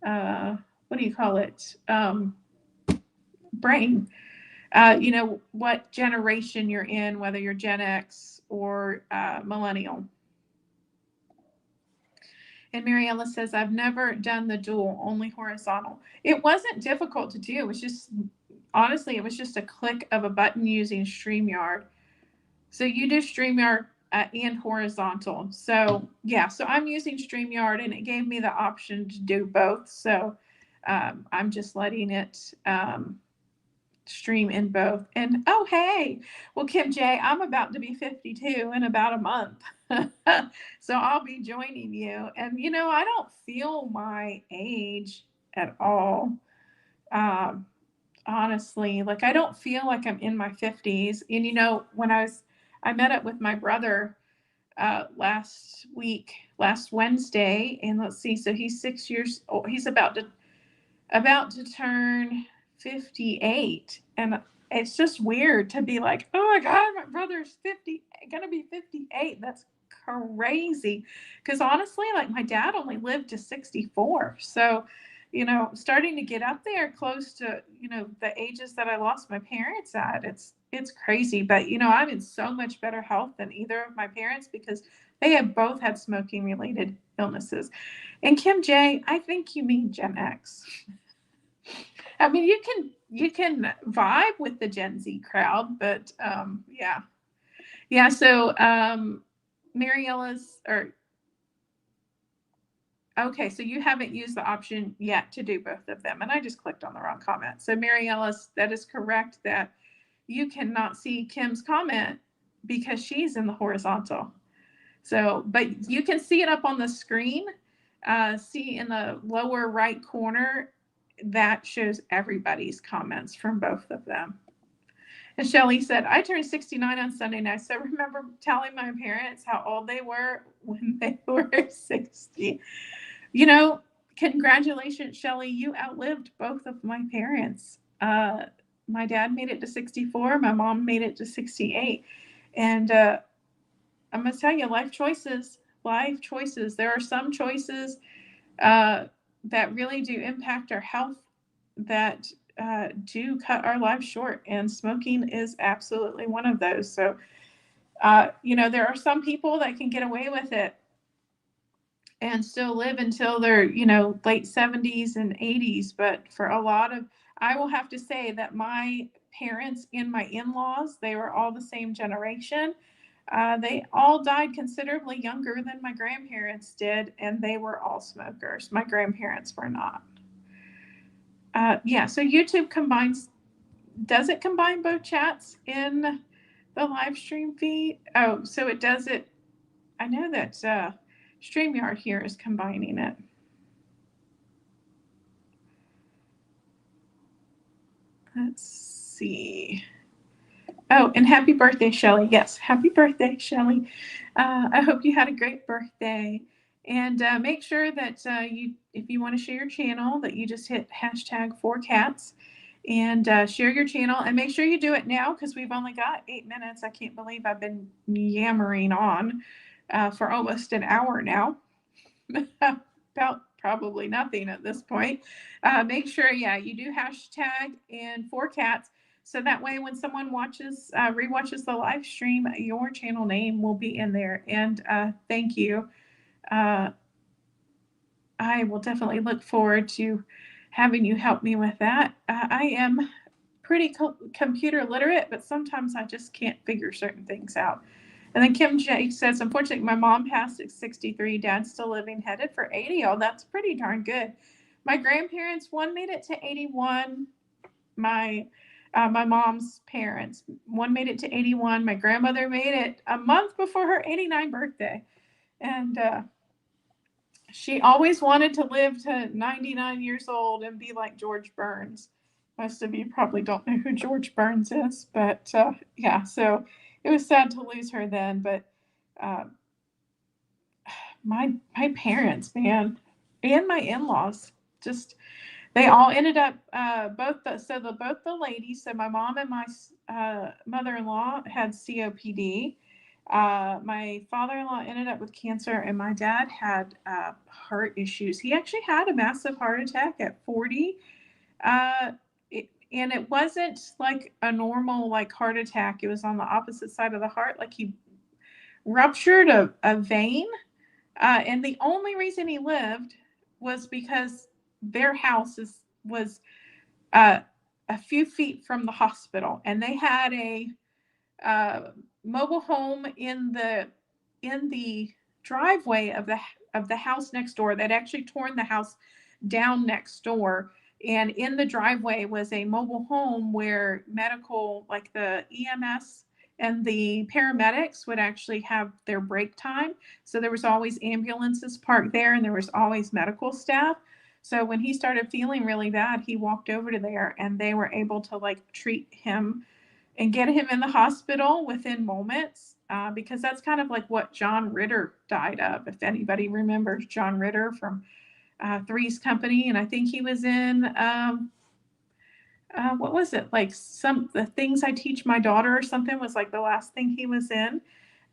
do you call it? Brain. You know, what generation you're in, whether you're Gen X or millennial. And Mariella says, I've never done the dual, only horizontal. It wasn't difficult to do. It was just, honestly, it was just a click of a button using StreamYard. So you do StreamYard and horizontal. So yeah, so I'm using StreamYard, and it gave me the option to do both. So I'm just letting it stream in both. And oh, hey, well, Kim J, I'm about to be 52 in about a month. So I'll be joining you. And, you know, I don't feel my age at all. Honestly, like I don't feel like I'm in my 50s. And, you know, when I met up with my brother last Wednesday, and let's see, so he's 6 years old. He's about to turn 58, and it's just weird to be like, oh my god, my brother's 50, gonna be 58. That's crazy, because honestly, like my dad only lived to 64. So starting to get up there close to, the ages that I lost my parents at. It's crazy, but I'm in so much better health than either of my parents because they have both had smoking related illnesses. And Kim J, I think you mean Gen X. I mean, you can vibe with the Gen Z crowd, but yeah. Yeah, so Mariella's or okay, so you haven't used the option yet to do both of them. And I just clicked on the wrong comment. So Mariella's, that is correct that you cannot see Kim's comment because she's in the horizontal. So, but you can see it up on the screen. See in the lower right corner, that shows everybody's comments from both of them. And Shelly said, I turned 69 on Sunday night. So I remember telling my parents how old they were when they were 60. Congratulations, Shelly. You outlived both of my parents. My dad made it to 64. My mom made it to 68. And I'm going to tell you, life choices. There are some choices that really do impact our health that do cut our lives short. And smoking is absolutely one of those. So, there are some people that can get away with it and still live until their, late 70s and 80s. But for a lot of, I will have to say that my parents and my in-laws, they were all the same generation. They all died considerably younger than my grandparents did, and they were all smokers. My grandparents were not. Yeah, so YouTube does it combine both chats in the live stream feed? Oh, so it does it. I know that StreamYard here is combining it. Let's see. Oh, and happy birthday, Shelly. Yes, happy birthday, Shelly. I hope you had a great birthday. And make sure that if you want to share your channel, that you just hit #4cats and share your channel. And make sure you do it now because we've only got 8 minutes. I can't believe I've been yammering on for almost an hour now. About probably nothing at this point. Make sure, you do hashtag and 4cats. So that way, when someone rewatches the live stream, your channel name will be in there. And thank you. I will definitely look forward to having you help me with that. I am pretty computer literate, but sometimes I just can't figure certain things out. And then Kim J says, unfortunately, my mom passed at 63. Dad's still living, headed for 80. Oh, that's pretty darn good. My grandparents, one made it to 81. My mom's parents, one made it to 81. My grandmother made it a month before her 89th birthday. And she always wanted to live to 99 years old and be like George Burns. Most of you probably don't know who George Burns is, but yeah, so it was sad to lose her then. But my parents, man, and my in-laws, just they all ended up both the ladies. So my mom and my mother-in-law had COPD. My father-in-law ended up with cancer, and my dad had heart issues. He actually had a massive heart attack at 40. And it wasn't like a normal heart attack. It was on the opposite side of the heart. Like he ruptured a vein. And the only reason he lived was because their house was a few feet from the hospital, and they had a mobile home in the driveway of the house next door. They'd actually torn the house down next door, and in the driveway was a mobile home where medical, like the EMS and the paramedics, would actually have their break time. So there was always ambulances parked there, and there was always medical staff. So when he started feeling really bad, he walked over to there, and they were able to treat him and get him in the hospital within moments, because that's kind of like what John Ritter died of. If anybody remembers John Ritter from Three's Company, and I think he was in what was it, the Things I Teach My Daughter or something was like the last thing he was in.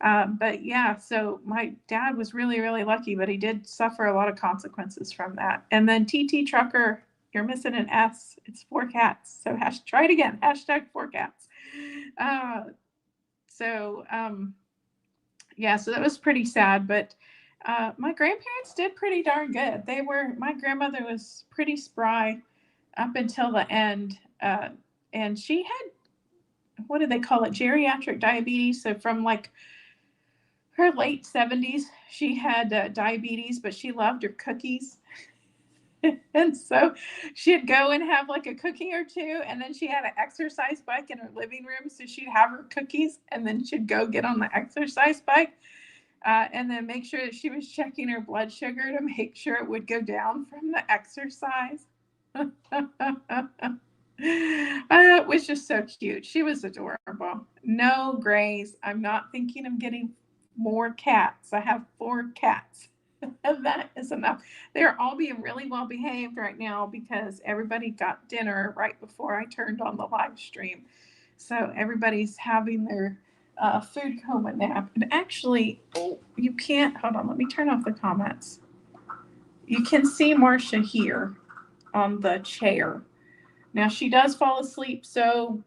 But yeah, so my dad was really, really lucky, but he did suffer a lot of consequences from that. And then TT Trucker, you're missing an S. It's 4 cats. So try it again. Hashtag 4 cats. Uh, so yeah, so that was pretty sad. But my grandparents did pretty darn good. My grandmother was pretty spry up until the end. And she had, what do they call it? Geriatric diabetes. So from like her late 70s, she had diabetes, but she loved her cookies. And so she'd go and have like a cookie or two, and then she had an exercise bike in her living room. So she'd have her cookies, and then she'd go get on the exercise bike, and then make sure that she was checking her blood sugar to make sure it would go down from the exercise. It was just so cute. She was adorable. No grays. I'm not thinking of getting more cats. I have 4 cats. And that is enough. They're all being really well behaved right now because everybody got dinner right before I turned on the live stream. So everybody's having their food coma nap. And actually, you can't, hold on, let me turn off the comments. You can see Marcia here on the chair. Now she does fall asleep so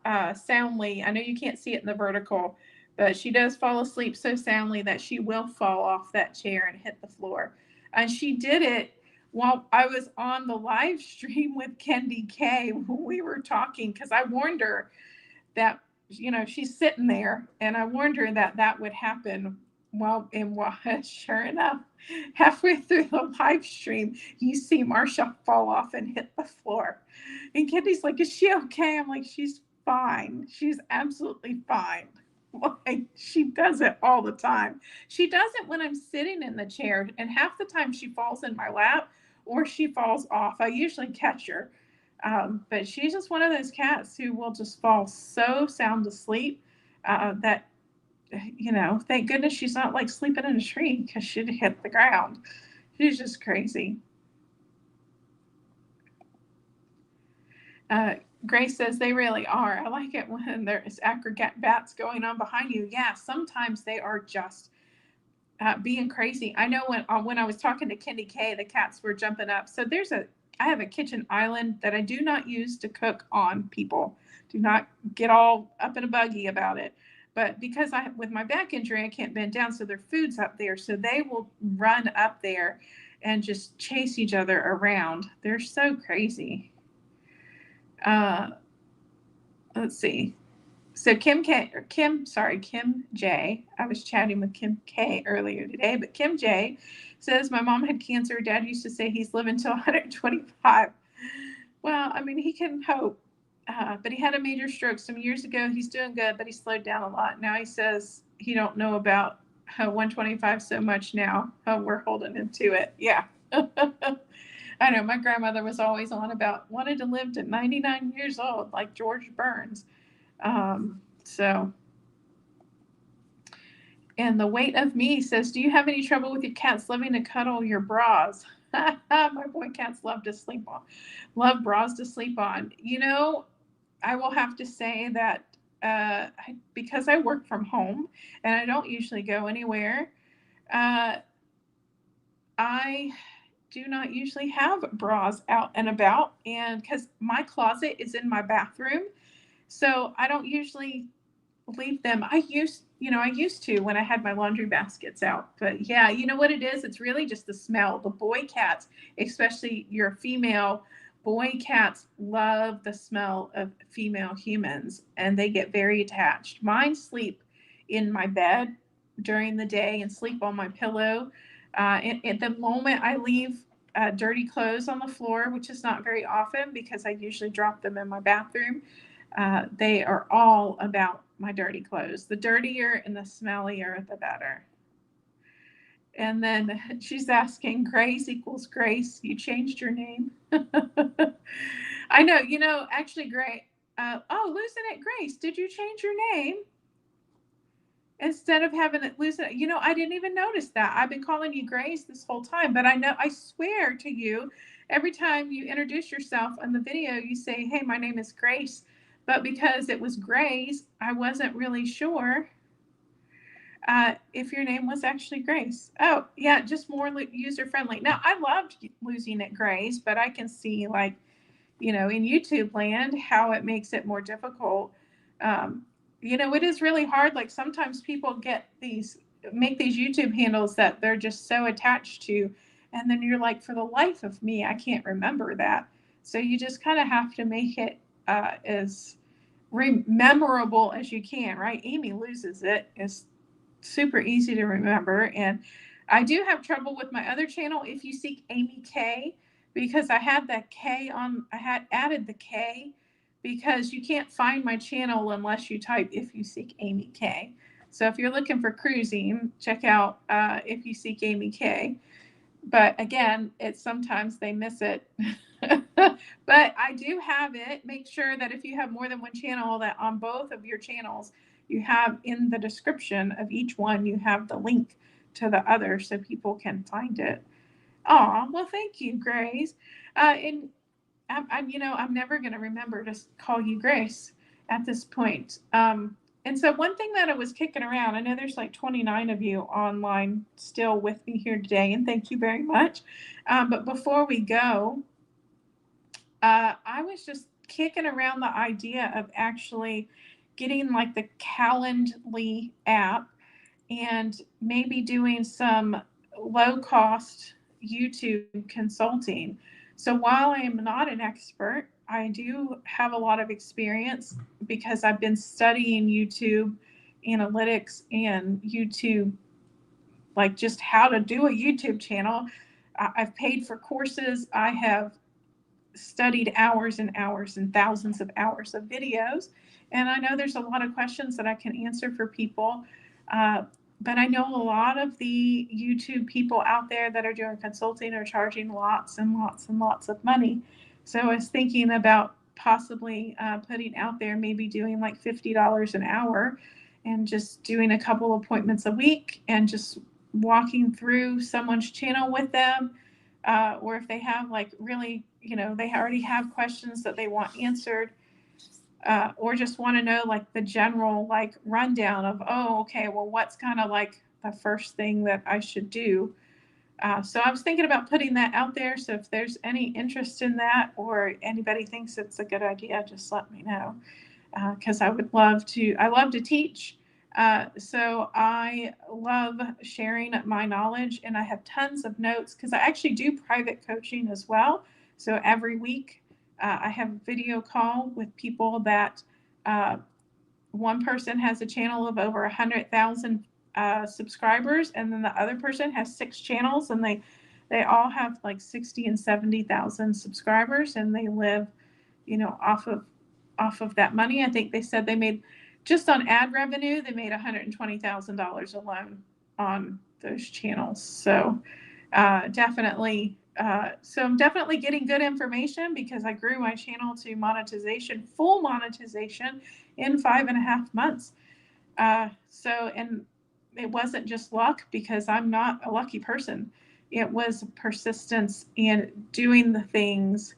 soundly. I know you can't see it in the vertical, but she does fall asleep so soundly that she will fall off that chair and hit the floor. And she did it while I was on the live stream with Kendi K when we were talking, because I warned her that, she's sitting there, and I warned her that that would happen. Well, and sure enough, halfway through the live stream, you see Marsha fall off and hit the floor. And Kendi's like, "Is she okay?" I'm like, "She's fine. She's absolutely fine." Like, she does it all the time. She does it when I'm sitting in the chair, and half the time she falls in my lap or she falls off. I usually catch her. But she's just one of those cats who will just fall so sound asleep that, thank goodness she's not like sleeping in a tree, because she'd hit the ground. She's just crazy. Grace says they really are. I like it when there's acrobats going on behind you. Yeah, sometimes they are just being crazy. I know when I was talking to Kendi K, the cats were jumping up. So I have a kitchen island that I do not use to cook on, people. Do not get all up in a buggy about it. But because with my back injury, I can't bend down, so their food's up there. So they will run up there and just chase each other around. They're so crazy. Let's see. So Kim J. I was chatting with Kim K earlier today, but Kim J says, "My mom had cancer. Dad used to say he's living till 125. Well, I mean, he can hope. But he had a major stroke some years ago. He's doing good, but he slowed down a lot. Now he says he don't know about 125 so much now. We're holding him to it." Yeah. I know my grandmother was always on about wanted to live to 99 years old, like George Burns. So, and the weight of me says, "Do you have any trouble with your cats loving to cuddle your bras?" My boy cats love bras to sleep on. I will have to say that because I work from home and I don't usually go anywhere, I do not usually have bras out and about, and because my closet is in my bathroom, so I don't usually leave them. I used to when I had my laundry baskets out. But yeah, you know what it is? It's really just the smell. The boy cats, especially your female boy cats, love the smell of female humans, and they get very attached. Mine sleep in my bed during the day and sleep on my pillow. And at the moment I leave dirty clothes on the floor, which is not very often because I usually drop them in my bathroom, they are all about my dirty clothes. The dirtier and the smellier, the better. And then she's asking, Grace equals Grace. You changed your name. I know, actually, Grace. Losing it, Grace. Did you change your name? Instead of having it lose it, I didn't even notice that. I've been calling you Grace this whole time, but I swear to you, every time you introduce yourself on the video, you say, "Hey, my name is Grace." But because it was Grace, I wasn't really sure. if your name was actually Grace. Oh, yeah, just more user friendly. Now, I loved losing it Grace, but I can see, like, in YouTube land, how it makes it more difficult. Um, it is really hard. Like, sometimes people make these YouTube handles that they're just so attached to, and then you're like, for the life of me, I can't remember that. So you just kind of have to make it as memorable as you can, right? Amy loses it is super easy to remember. And I do have trouble with my other channel, If You Seek Amy K, because I had I had added the K because you can't find my channel unless you type If You Seek Amy K. So if you're looking for cruising, check out If You Seek Amy K. But again, it's sometimes they miss it. But I do have it. Make sure that if you have more than one channel, that on both of your channels, you have in the description of each one, you have the link to the other so people can find it. Oh, well, thank you, Grace. And I'm never going to remember to call you Grace at this point. And so one thing that I was kicking around, I know there's like 29 of you online still with me here today, and thank you very much. But before we go, I was just kicking around the idea of actually getting like the Calendly app and maybe doing some low cost YouTube consulting. So while I am not an expert, I do have a lot of experience because I've been studying YouTube analytics and YouTube, like just how to do a YouTube channel. I've paid for courses. I have studied hours and hours and thousands of hours of videos. And I know there's a lot of questions that I can answer for people. But I know a lot of the YouTube people out there that are doing consulting are charging lots and lots and lots of money. So I was thinking about possibly putting out there, maybe doing like $50 an hour and just doing a couple appointments a week and just walking through someone's channel with them. Or if they have like really, they already have questions that they want answered, or just want to know like the general like rundown of, oh, okay, well, what's kind of like the first thing that I should do. So I was thinking about putting that out there. So if there's any interest in that or anybody thinks it's a good idea, just let me know. Because I love to teach. So I love sharing my knowledge, and I have tons of notes because I actually do private coaching as well. So every week I have a video call with people that one person has a channel of over 100,000 subscribers, and then the other person has 6 channels, and they all have like 60 and 70,000 subscribers, and they live, off of that money. I think they said they made, just on ad revenue, they made $120,000 alone on those channels. So definitely. So I'm definitely getting good information because I grew my channel to monetization, full monetization, in 5.5 months. And it wasn't just luck because I'm not a lucky person. It was persistence and doing the things,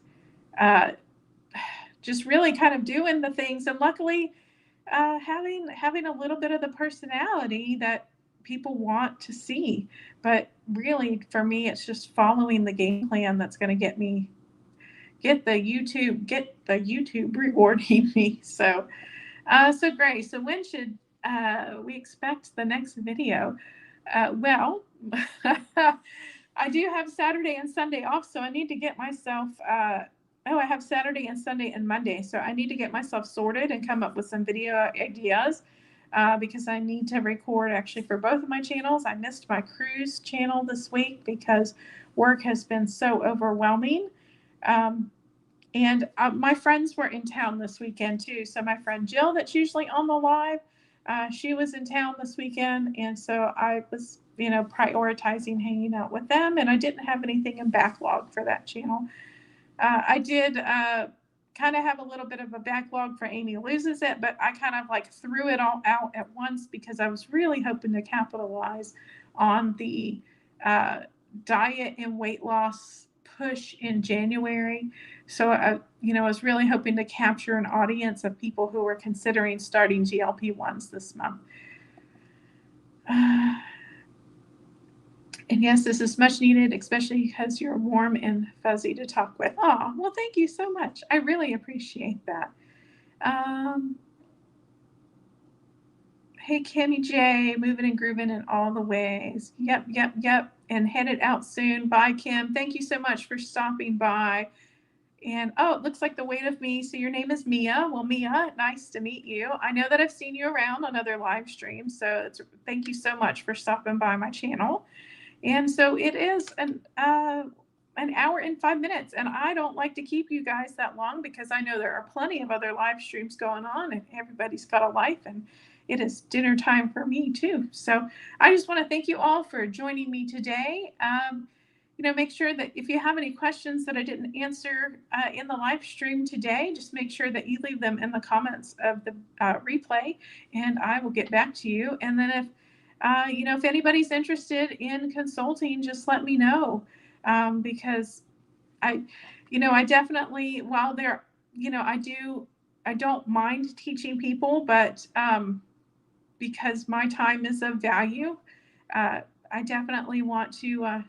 just really kind of doing the things. And luckily, having a little bit of the personality that people want to see. But really, for me, it's just following the game plan that's going to get the YouTube rewarding me. So great. So when should we expect the next video? Well, I do have Saturday and Sunday off, so I need to get myself. I have Saturday and Sunday and Monday, so I need to get myself sorted and come up with some video ideas because I need to record actually for both of my channels. I missed my cruise channel this week because work has been so overwhelming. And my friends were in town this weekend too. So my friend Jill, that's usually on the live, she was in town this weekend. And so I was, prioritizing hanging out with them. And I didn't have anything in backlog for that channel. I did kind of have a little bit of a backlog for Amy Loses It, but I kind of like threw it all out at once because I was really hoping to capitalize on the diet and weight loss push in January. So I was really hoping to capture an audience of people who were considering starting GLP-1s this month. And yes, this is much needed, especially because you're warm and fuzzy to talk with. Oh, well, thank you so much. I really appreciate that. Hey, Kimmy J, moving and grooving in all the ways. Yep. And headed out soon. Bye, Kim. Thank you so much for stopping by. And oh, it looks like the weight of me. So your name is Mia. Well, Mia, nice to meet you. I know that I've seen you around on other live streams. So thank you so much for stopping by my channel. And so it is an hour and 5 minutes. And I don't like to keep you guys that long because I know there are plenty of other live streams going on and everybody's got a life and it is dinner time for me too. So I just want to thank you all for joining me today. Make sure that if you have any questions that I didn't answer in the live stream today, just make sure that you leave them in the comments of the replay and I will get back to you. And then if anybody's interested in consulting, just let me know because I definitely, while there, I don't mind teaching people, but because my time is of value, I definitely want to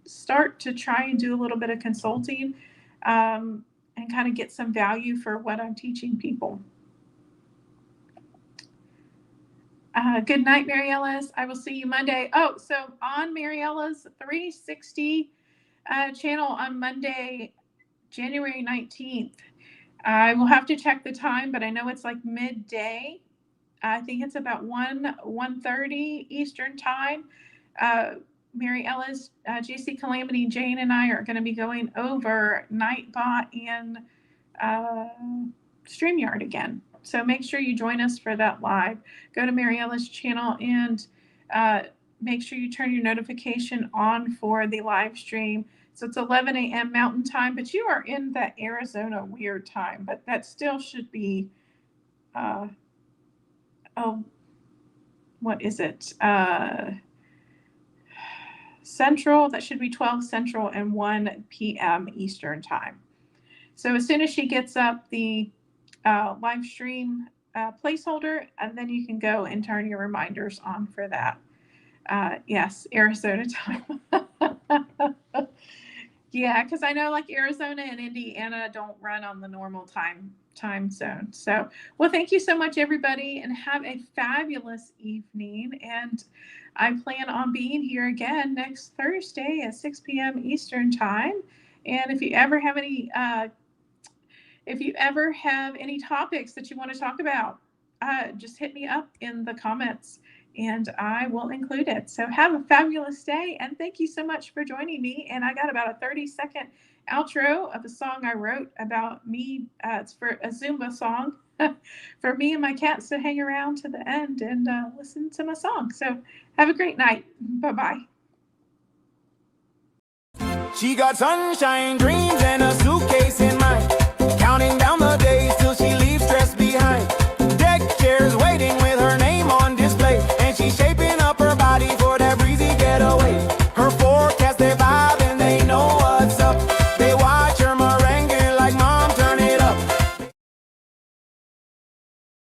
start to try and do a little bit of consulting and kind of get some value for what I'm teaching people. Good night, Mary Ellis. I will see you Monday. Oh, so on Mary Ellis 360 channel on Monday, January 19th. I will have to check the time, but I know it's like midday. I think it's about 1:30 Eastern time. Mary Ellis, JC Calamity, Jane, and I are going to be going over Nightbot and StreamYard again. So make sure you join us for that live. Go to Mary Ellis' channel and make sure you turn your notification on for the live stream. So it's 11 a.m. Mountain Time, but you are in that Arizona weird time, but that still should be, what is it? Central, that should be 12 Central and 1 p.m. Eastern Time. So as soon as she gets up the live stream placeholder, and then you can go and turn your reminders on for that. Yes, Arizona time. Yeah, because I know like Arizona and Indiana don't run on the normal time zone. So, well, thank you so much, everybody, and have a fabulous evening. And I plan on being here again next Thursday at 6 p.m. Eastern Time. And if you ever have any topics that you want to talk about, just hit me up in the comments and I will include it. So have a fabulous day and thank you so much for joining me. And I got about a 30-second outro of a song I wrote about me. It's for a Zumba song for me and my cats to hang around to the end and listen to my song. So have a great night. Bye-bye. She got sunshine dreams and a suitcase.